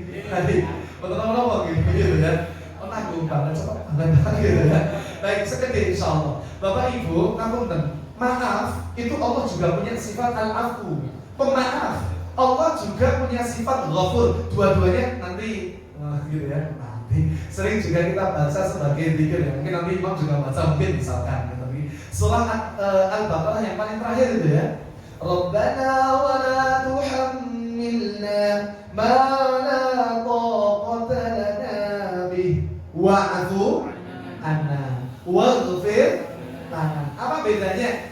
[SPEAKER 1] betul apa gitu ya, nanggung banget, cepat banget gitu ya. Baik, sekedar insya Allah. Bapak Ibu, ngapunten, maaf itu Allah juga punya sifat al-afu, pemaaf. Allah juga punya sifat ghafur. Dua-duanya nanti gitu ya. Nanti sering juga kita baca sebagai zikir ya. Mungkin nanti Imam juga baca mungkin misalkan. Tapi surah Al-Baqarah yang paling terakhir itu ya. Rabbana wa la tuhammilna ma la taqata lana bih wa'fu anna waghfir lana. Apa bedanya?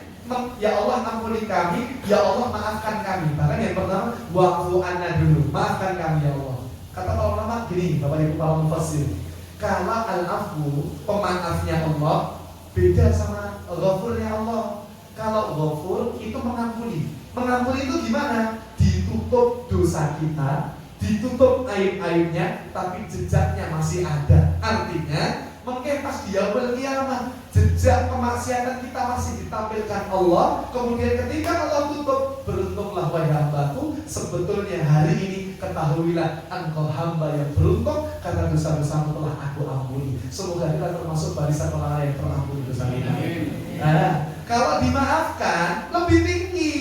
[SPEAKER 1] Ya Allah ampuni kami, ya Allah maafkan kami. Bahkan yang pertama wa'fu anna dulu, maafkan kami ya Allah. Kata para ulama gini, Bapak Ibu para mufassir, kalau al-afu pemaafnya Allah beda sama ghafurnya Allah. Kalau ghafur itu mengampuni. Mengampuni itu gimana? Ditutup dosa kita, ditutup aib-aibnya, tapi jejaknya masih ada. Artinya mungkin pas di yaumul qiyamah jejak kemaksiatan kita masih ditampilkan Allah. Kemudian ketika Allah tutup, beruntunglah wahai hambaku, sebetulnya hari ini ketahuilah engkau hamba yang beruntung karena dosa-dosamu telah aku ampuni. Semoga kita termasuk barisan orang yang terampuni dosa kita. Nah, kalau dimaafkan lebih tinggi.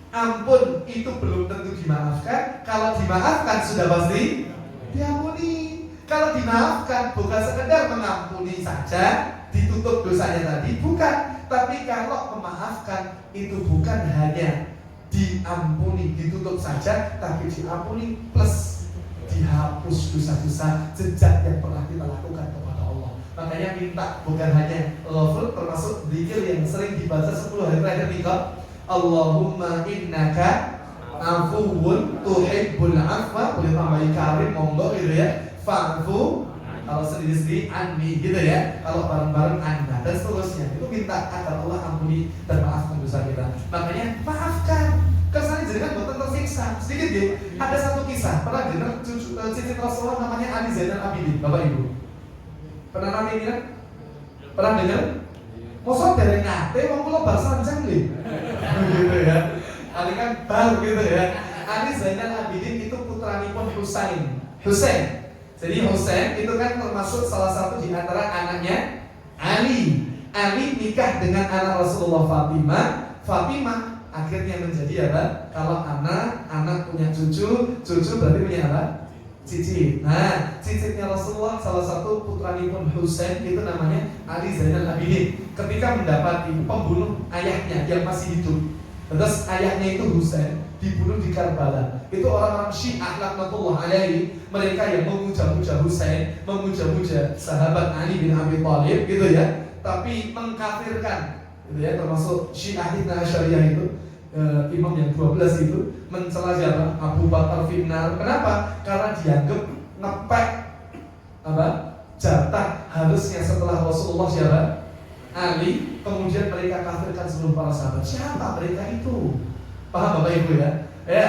[SPEAKER 1] Ampun itu belum tentu dimaafkan. Kalau dimaafkan sudah pasti diampuni. Kalau dimaafkan bukan sekedar mengampuni saja, ditutup dosanya tadi, bukan. Tapi kalau memaafkan itu bukan hanya diampuni, ditutup saja, tapi diampuni plus dihapus dosa-dosa jejak yang pernah kita lakukan kepada Allah. Makanya minta bukan hanya ghafur, termasuk zikir yang sering dibaca 10 hari terakhir nikah. Allahumma innaka afuwun tuhibbul afwa, boleh tambahin karim monggo gitu ya. Fa'fu, kalau sendiri-sendiri anni gitu ya, kalau bareng-bareng anda dan seterusnya. Itu minta agar Allah ampuni dan maafkan dosa kita. Makanya maafkan. Kesannya jenengan buatan tersiksa. Sedikit ya, ada satu kisah. Pernah dengar cici Rasulullah namanya Ali Zainal Abidin, Bapak Ibu? Pernah nanti bilang? Pernah dengar? Masa dari ngate, mau pulau bahasa ancang nih gitu ya. Ali kan baru gitu ya. Ali Zainal Abidin itu putranipun Husain. Jadi Husain itu kan termasuk salah satu di antara anaknya Ali. Ali nikah dengan anak Rasulullah Fatimah akhirnya menjadi apa? Kalau anak punya cucu berarti punya apa? Cicit. Nah, cicitnya Rasulullah salah satu putranipun Husain itu namanya Ali Zainal Abidin. Ketika mendapati pembunuh ayahnya yang masih hidup, terus ayahnya itu Husain dibunuh di Karbala. Itu orang-orang Syiah laknatullah alaihi, mereka yang memuja-muja Husain, memuja-muja sahabat Ali bin Abi Thalib gitu ya, tapi mengkafirkan gitu ya, termasuk Syiah Ithna Asyariyah itu. Imam yang 12 itu mencela siapa? Abu Bakar finnar. Kenapa? Karena dianggap ngepek apa? Jatah harusnya setelah Rasulullah siapa? Ali. Kemudian mereka kafirkan seluruh para sahabat. Siapa mereka itu? Paham Bapak Ibu ya? Ya,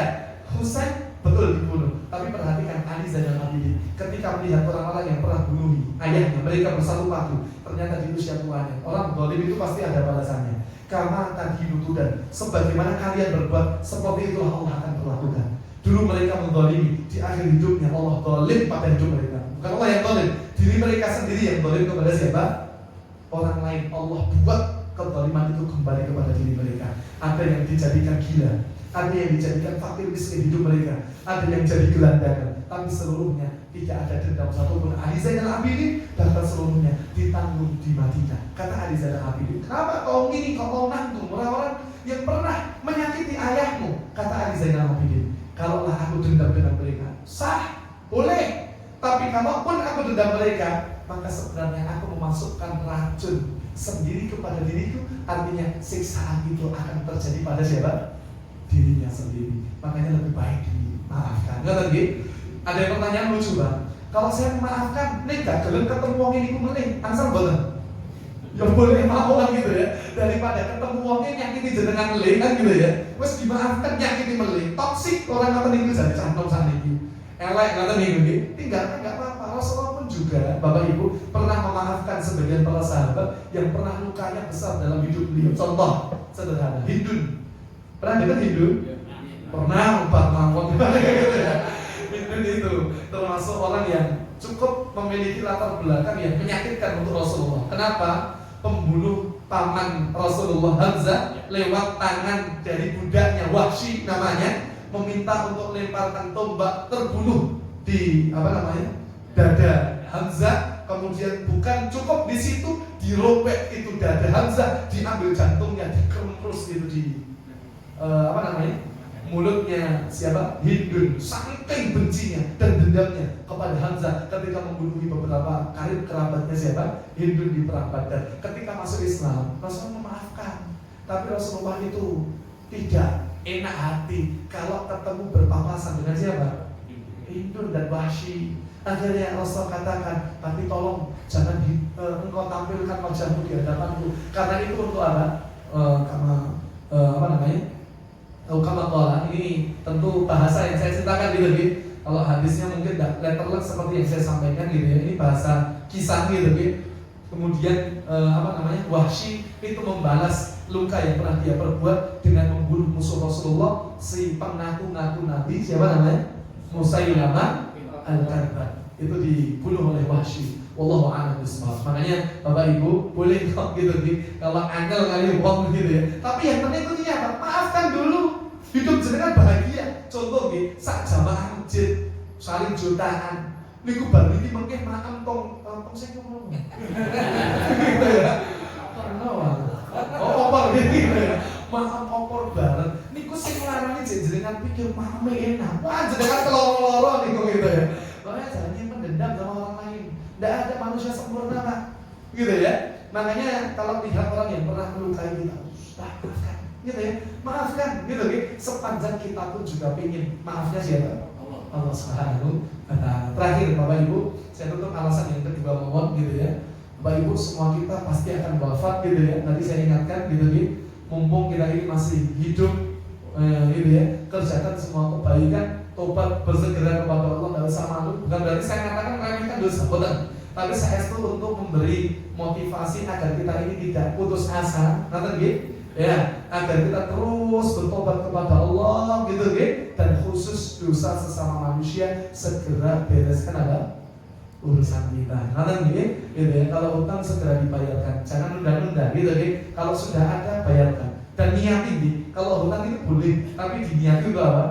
[SPEAKER 1] Husain betul dibunuh. Tapi perhatikan Ali Zainal Abidin ketika melihat orang-orang yang pernah bunuh ayahnya, mereka bersatu padu. Ternyata di usia tuanya. Orang zalim itu pasti ada balasannya. Kama tadhinutudan, sebagaimana kalian berbuat, seperti itulah Allah akan perlakukan. Dulu mereka menzalimi, di akhir hidupnya Allah zalim pada hidup mereka. Bukan Allah yang zalim, diri mereka sendiri yang zalim kepada siapa? Orang lain. Allah buat kezaliman itu kembali kepada diri mereka. Ada yang dijadikan gila, ada yang dijadikan fakir miskin hidup mereka, ada yang jadi gelandangan, tapi seluruhnya tidak ada dendam satupun. Ali Zainal Abidin bahkan seluruhnya ditanggung di Madinah. Kata Ali Zainal Abidin, kenapa kau ini kau nanggung orang-orang yang pernah menyakiti ayahmu? Kata Ali Zainal Abidin, kalaulah aku dendam dengan mereka, sah, boleh. Tapi kalaupun aku dendam mereka, maka sebenarnya aku memasukkan racun sendiri kepada diriku. Artinya siksaan itu akan terjadi pada siapa? Dirinya sendiri. Makanya lebih baik dimaafkan. Nggak tadi? Ada yang pertanyaan lucu Bang. Kalau saya memaafkan, nih gak gelem ketemu wong ini ku melih, ansal boten. Ya boleh mau kan gitu ya. Daripada ketemu wong ini nyakiti jenengan melih kan gitu ya. Wes dimaafkan nyakiti melih. Toksik orang ngoten niku jane cantom saniki. Elek ngoten niku nggih. Tinggalkan enggak apa-apa. Rasulullah pun juga Bapak Ibu pernah memaafkan sebagian para sahabat yang pernah lukanya besar dalam hidup beliau. Contoh sederhana, Hindun. Pernah dengar Hindun? pernah lupa mawon gitu ya. Itu termasuk orang yang cukup memiliki latar belakang yang menyakitkan untuk Rasulullah. Kenapa? Pembunuh paman Rasulullah Hamzah lewat tangan dari budaknya Wahsy namanya, meminta untuk lemparkan tombak terbunuh di dada Hamzah. Kemudian bukan cukup di situ, dirobek itu dada Hamzah, diambil jantungnya, dikerus itu di mulutnya siapa? Hindun. Saking bencinya dan dendamnya kepada Hamzah ketika membunuh beberapa karib kerabatnya siapa? Hindun di perang Badar. Ketika masuk Islam, Rasulullah memaafkan. Tapi Rasulullah itu tidak enak hati kalau ketemu berpapasan dengan siapa? Hindun dan Wahsy. Akhirnya Rasul katakan, tapi tolong jangan engkau tampilkan wajahmu di hadapanku, karena itu untuk apa? Kama qala, ini tentu bahasa yang saya ceritakan gitu. Kalau hadisnya mungkin letterless seperti yang saya sampaikan gitu ya. Ini bahasa kisah gitu. Kemudian Wahsy itu membalas luka yang pernah dia perbuat dengan membunuh musuh Rasulullah, si pengaku-ngaku Nabi, siapa namanya? Musailamah Al-Kadzdzab. Itu dibunuh oleh Wahsy. Wallahu a'lam bishawab. Makanya Bapak Ibu boleh kok gitu kalau angel kali wong gitu ya. Tapi yang penting itu apa? Maafkan dulu. Hidup jenengan bahagia. Contoh nggih, sak jamaah masjid saling jutaan. Niku baru iki mengke maem tong sing ngono. Gitu ya. Opor gitu ya. Maem opor bareng. Niku sing larane jenengan pikir mame enak. Wah, jenengan keloro-loro niku gitu ya. Makanya jangan nyimpen dendam sama orang lain. Tidak ada manusia sempurna, Pak. Gitu ya. Makanya kalau lihat orang yang pernah melukai kita, maafkan. Gitu ya. Maafkan, gitu ya. Sepanjang kita pun juga pingin maafnya siapa? Allah Subhanahu wa ta'ala. Terakhir Bapak Ibu, saya tutup alasan yang kedua mohon gitu ya. Bapak Ibu semua kita pasti akan wafat gitu ya. Nanti saya ingatkan gitu ya. Mumpung kita ini masih hidup gitu ya. Kerjakan semua kebaikan, tobat, bersegera kepada Allah, tidak usah malu. Bukan berarti saya mengatakan meremehkan dosa, bukan. Tapi saya itu untuk memberi motivasi agar kita ini tidak putus asa, nanti gitu, ya, agar kita terus bertobat kepada Allah, gitu gitu. Dan khusus dosa sesama manusia segera bereskan urusan kita. Nanti gitu ya. Kalau utang segera dibayarkan, jangan nunda-nunda, gitu gitu. Kalau sudah ada bayarkan. Dan niatin nih, kalau hutang itu boleh, tapi diniati juga apa?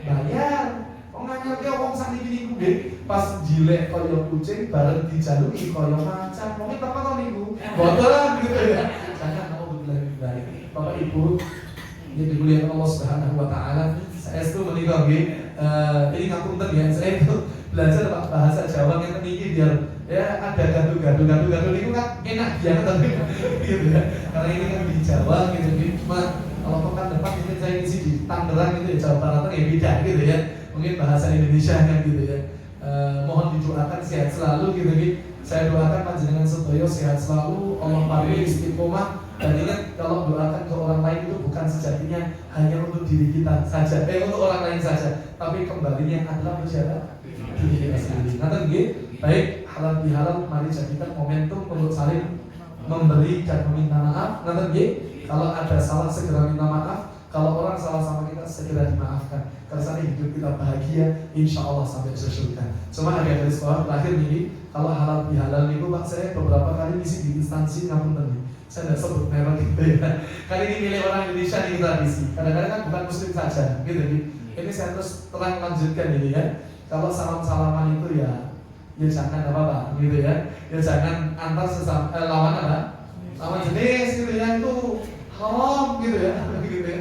[SPEAKER 1] Bayar. Nganyel ke wong sak niki niku nggih, pas jilek kaya kucing bareng dijaluki kaya macan. Wong tepat to niku. Boten gitu ya. Jangan mau bilang-bilang. Bapak Ibu, ini dimuliakan Allah Subhanahu wa taala. Saya itu menikah nggih. Ini ngapunten ya, saya itu belajar bahasa Jawa ngeten iki biar ya ada gaduh niku kan enak banget tapi gitu ya. Karena ini kan di Jawa gitu. Cuma kalau pekan depan mungkin saya ngisi di Tangerang gitu ya, Jawa Barat ya beda gitu ya. Mungkin bahasa Indonesia kan gitu ya. Mohon didoakan sehat selalu gitu gitu. Saya doakan panjenengan sedaya sehat selalu, Allah paringi istiqomah. Dan ingat kalau doakan ke orang lain itu bukan sejatinya hanya untuk diri kita saja, untuk orang lain saja, tapi kembalinya adalah untuk siapa? Diri kita sendiri. Nanti gitu. Baik, halal bihalal mari jadikan momentum untuk saling memberi dan meminta maaf. Nanti gitu. Kalau ada salah segera minta maaf. Kalau orang salah sama kita segera dimaafkan. Karena hidup kita bahagia, insya Allah sampai surga. Cuma ada garis bawah terakhir nih, kalau halal bihalal itu Pak, saya beberapa kali ngisi di instansi ngapunten nih. Saya tidak sebut merek gitu ya. Kali ini milik orang Indonesia di tradisi. Kadang-kadang kan bukan Muslim saja, gitu nih. Ini saya terus terang lanjutkan ini ya. Kalau salam-salaman itu ya jangan apa-apa, gitu ya. Ya jangan antar sesama lawan apa? Lawan jenis gitu ya, itu haram gitu ya,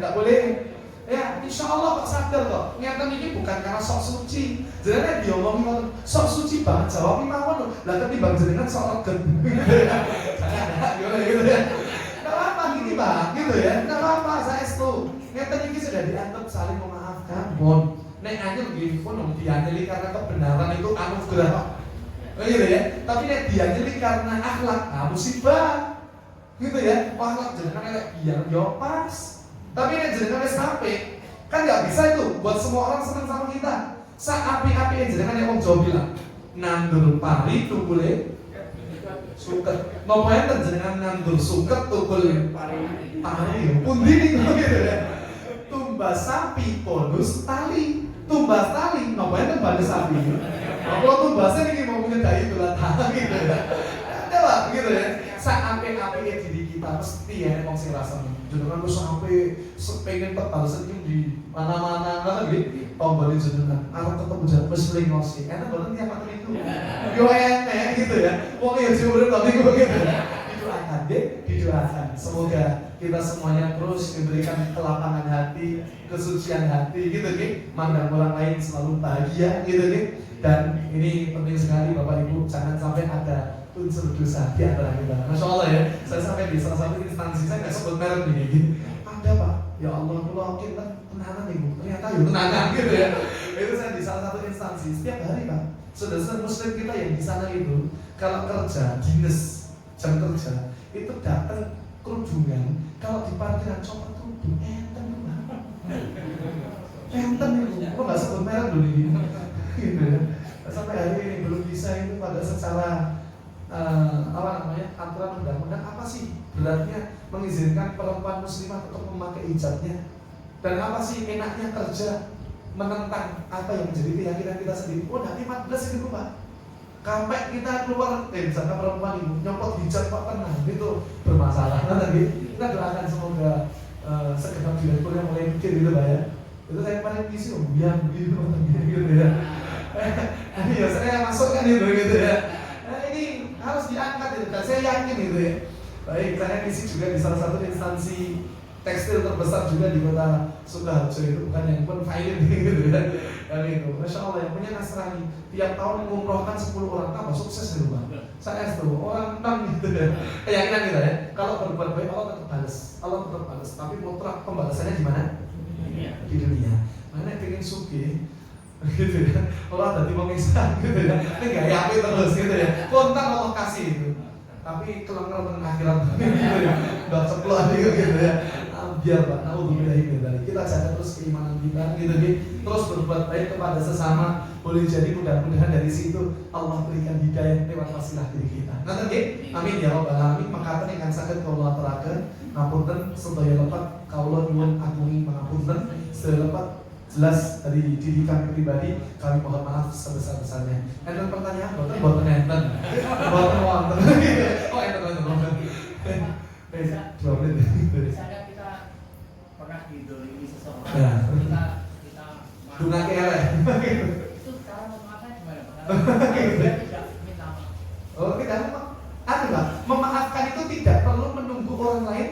[SPEAKER 1] nggak boleh. Ya, insya Allah kok sadar kok. Ngeten ini bukan karena sok suci. Jenengan diomongin sok suci banget, jawab mawon. Lah ketimbang jenengan sok regen. Gitu ya. Nggak apa-apa gini Pak, gitu ya. Nggak apa-apa, saya setuju. Ngeten ini sudah dianggap saling memaafkan. Bon, nek anyel gini pun dianyeli karena kebenaran itu anugerah. Gitu ya. Tapi nek dianyeli karena akhlak, musibah. Gitu ya, akhlak jenengan elek biar yo pas. Tapi ini jenengan sampai kan nggak bisa itu buat semua orang senang sama kita. Api-api yang jenengan yang Jawa bilang nandur pari tukule suket. Nopo enten jenengan nandur suket tukul pari. Pundi niku gitu ya. tumbas sapi bonus tali. Tumbas tali, ngapain tumbas sapi? Kalau tumbasnya ini mau menyedai tulang tangan gitu ya. Ada lah gitu ya. Sak ape-ape diri kita mesti ya emang sing rasanya. Jenengan wis sampai pengen perbalasan di mana-mana kan gitu. Tombolin jenengan. Arep ketemu jan wis lingos sih. Enak banget tiap waktu itu. Yo enak gitu ya. Wong ya urip tapi begitu. Didoakan deh, didoakan. Semoga kita semuanya terus diberikan kelapangan hati, kesucian hati gitu nih. Mandang orang lain selalu bahagia gitu nih. Dan ini penting sekali Bapak Ibu, jangan sampai ada unsur dosa di antara kita. Masya Allah ya, saya sampai di salah satu instansi, saya nggak sebut merek ini. Ada Pak, ya Allah, kalau kita tenanan nih Bu, ternyata ya tenanan gitu ya. Itu saya di salah satu instansi, setiap hari Pak, saudara-saudara muslim kita yang di sana itu, kalau kerja, dinas, jam kerja, itu datang kerudungan, kalau di parkiran copot kerudung, enten Pak. Enten itu, kok nggak sebut merek dulu ini. Gitu ya. Sampai hari ini belum bisa itu pada secara aturan undang-undang apa sih beratnya mengizinkan perempuan muslimah untuk memakai hijabnya, dan apa sih enaknya kerja menentang apa yang menjadi keyakinan kita sendiri. Oh nanti 14 itu Pak, sampai kita keluar misalkan perempuan ibu nyopot hijab Pak tenang itu bermasalah. Nanti kita doakan semoga segenap direktur yang mulai mikir gitu Pak ya. Itu saya paling visi biar gitu ya. Ya saya masukkan itu gitu ya. Ini harus diangkat itu kan, saya yakin itu ya. Baik, saya isi juga di salah satu instansi tekstil terbesar juga di kota Sukoharjo, itu bukan yang pun violin gitu ya. Dan itu, Masya Allah yang punya Nasrani tiap tahun mengumrohkan 10 orang, tambah sukses gitu Pak. Saya itu orang 6 gitu ya. Keyakinan kita ya, kalau berbuat baik Allah tetap balas, Allah tetap balas. Tapi mutlak pembalasannya di mana? Di dunia. Mana pengen sugih gitu ya, Allah tadi mau misah gitu ya, ini gak yakin terus gitu ya, kontak Allah kasih itu, tapi kelengkapan akhirat gitu ya, gak ceplok gitu ya. Biar Pak, kita jaga terus keimanan kita gitu nih, terus berbuat baik kepada sesama. Boleh jadi mudah-mudahan dari situ Allah berikan hidayah lewat wasilah diri kita. Nanti nggih, amin ya rabbal alamin. Maka ingkang saged kula aturaken ngapunten sedaya lepat kawula nyuwun agungi pangapunten sedaya lepat jelas dari diri kami pribadi, kami mohon maaf sebesar-besarnya. Enten pertanyaan, boten enten. Boten wonten. Oh enten. 2 menit.
[SPEAKER 2] Misalnya kita pernah didolimi seseorang, kita
[SPEAKER 1] Dunga kere.
[SPEAKER 2] itu cara memaafkan gimana Pak? Dia tidak minta maaf.
[SPEAKER 1] Oh tidak Pak, memaafkan itu tidak perlu menunggu orang lain.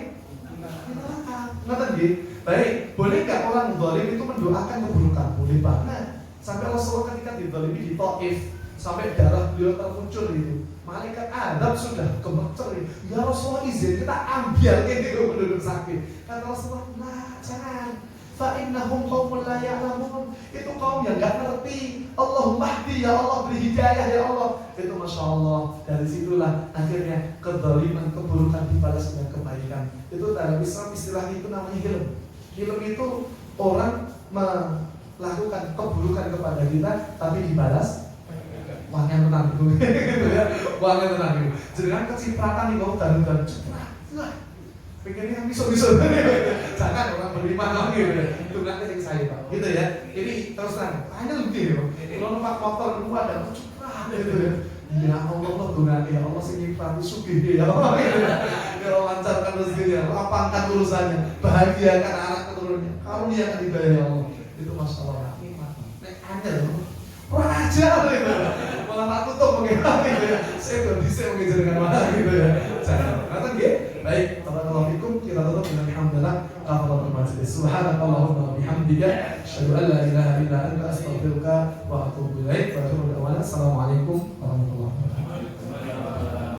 [SPEAKER 1] Ngerti nggih? Baik, boleh nggak orang zalim itu mendoakan keburukan? Boleh banget. Sampai Rasulullah ketika dizalimi di Taif, sampai darah beliau terkucur gitu. Malaikat Adam sudah gemeter. Ya Rasulullah izin kita ambil gitu penduduk sakit. Kata Rasulullah, nah jangan. Fa innahum qaumul la ya'lamun. Itu kaum yang nggak ngerti. Allahumma hdi ya Allah, beri hidayah ya Allah. Itu Masya Allah. Dari situlah akhirnya kezaliman, keburukan dibalas dengan kebaikan. Itu dalam Islam istilah itu namanya hilm. Hilm itu orang melakukan keburukan kepada kita tapi dibalas uangnya tenang gitu ya, uangnya tenang gitu. Jangan kecipratan nih kau dan cepet lah. Pengennya bisa jangan orang beriman gitu ya. Itu nanti yang saya Pak. Gitu ya. Jadi terus terang hanya lebih ya. Kalau numpak motor keluar dan cepet gitu ya. Ya Allah Tuhan ya Allah sing nyiptani sugih ya Allah gitu ya. Ya Allah lancarkan rezekinya, lapangkan urusannya, bahagiakan anak keturunannya. Karuniakan hidayah ya Allah. Itu masalah nikmat. Nek anyar kurang ajar gitu. Malah tak tutup bagaimana gitu ya. Saya belum bisa mengejar dengan mana gitu ya. Jangan. Kata nggih. Baik, barakallahu fikum. Kita tutup dengan hamdalah kafaratul majlis. Subhanakallahumma wa bihamdika asyhadu an la ilaha illa anta astaghfiruka wa atubu ilaik. Wa assalamualaikum warahmatullahi wabarakatuh.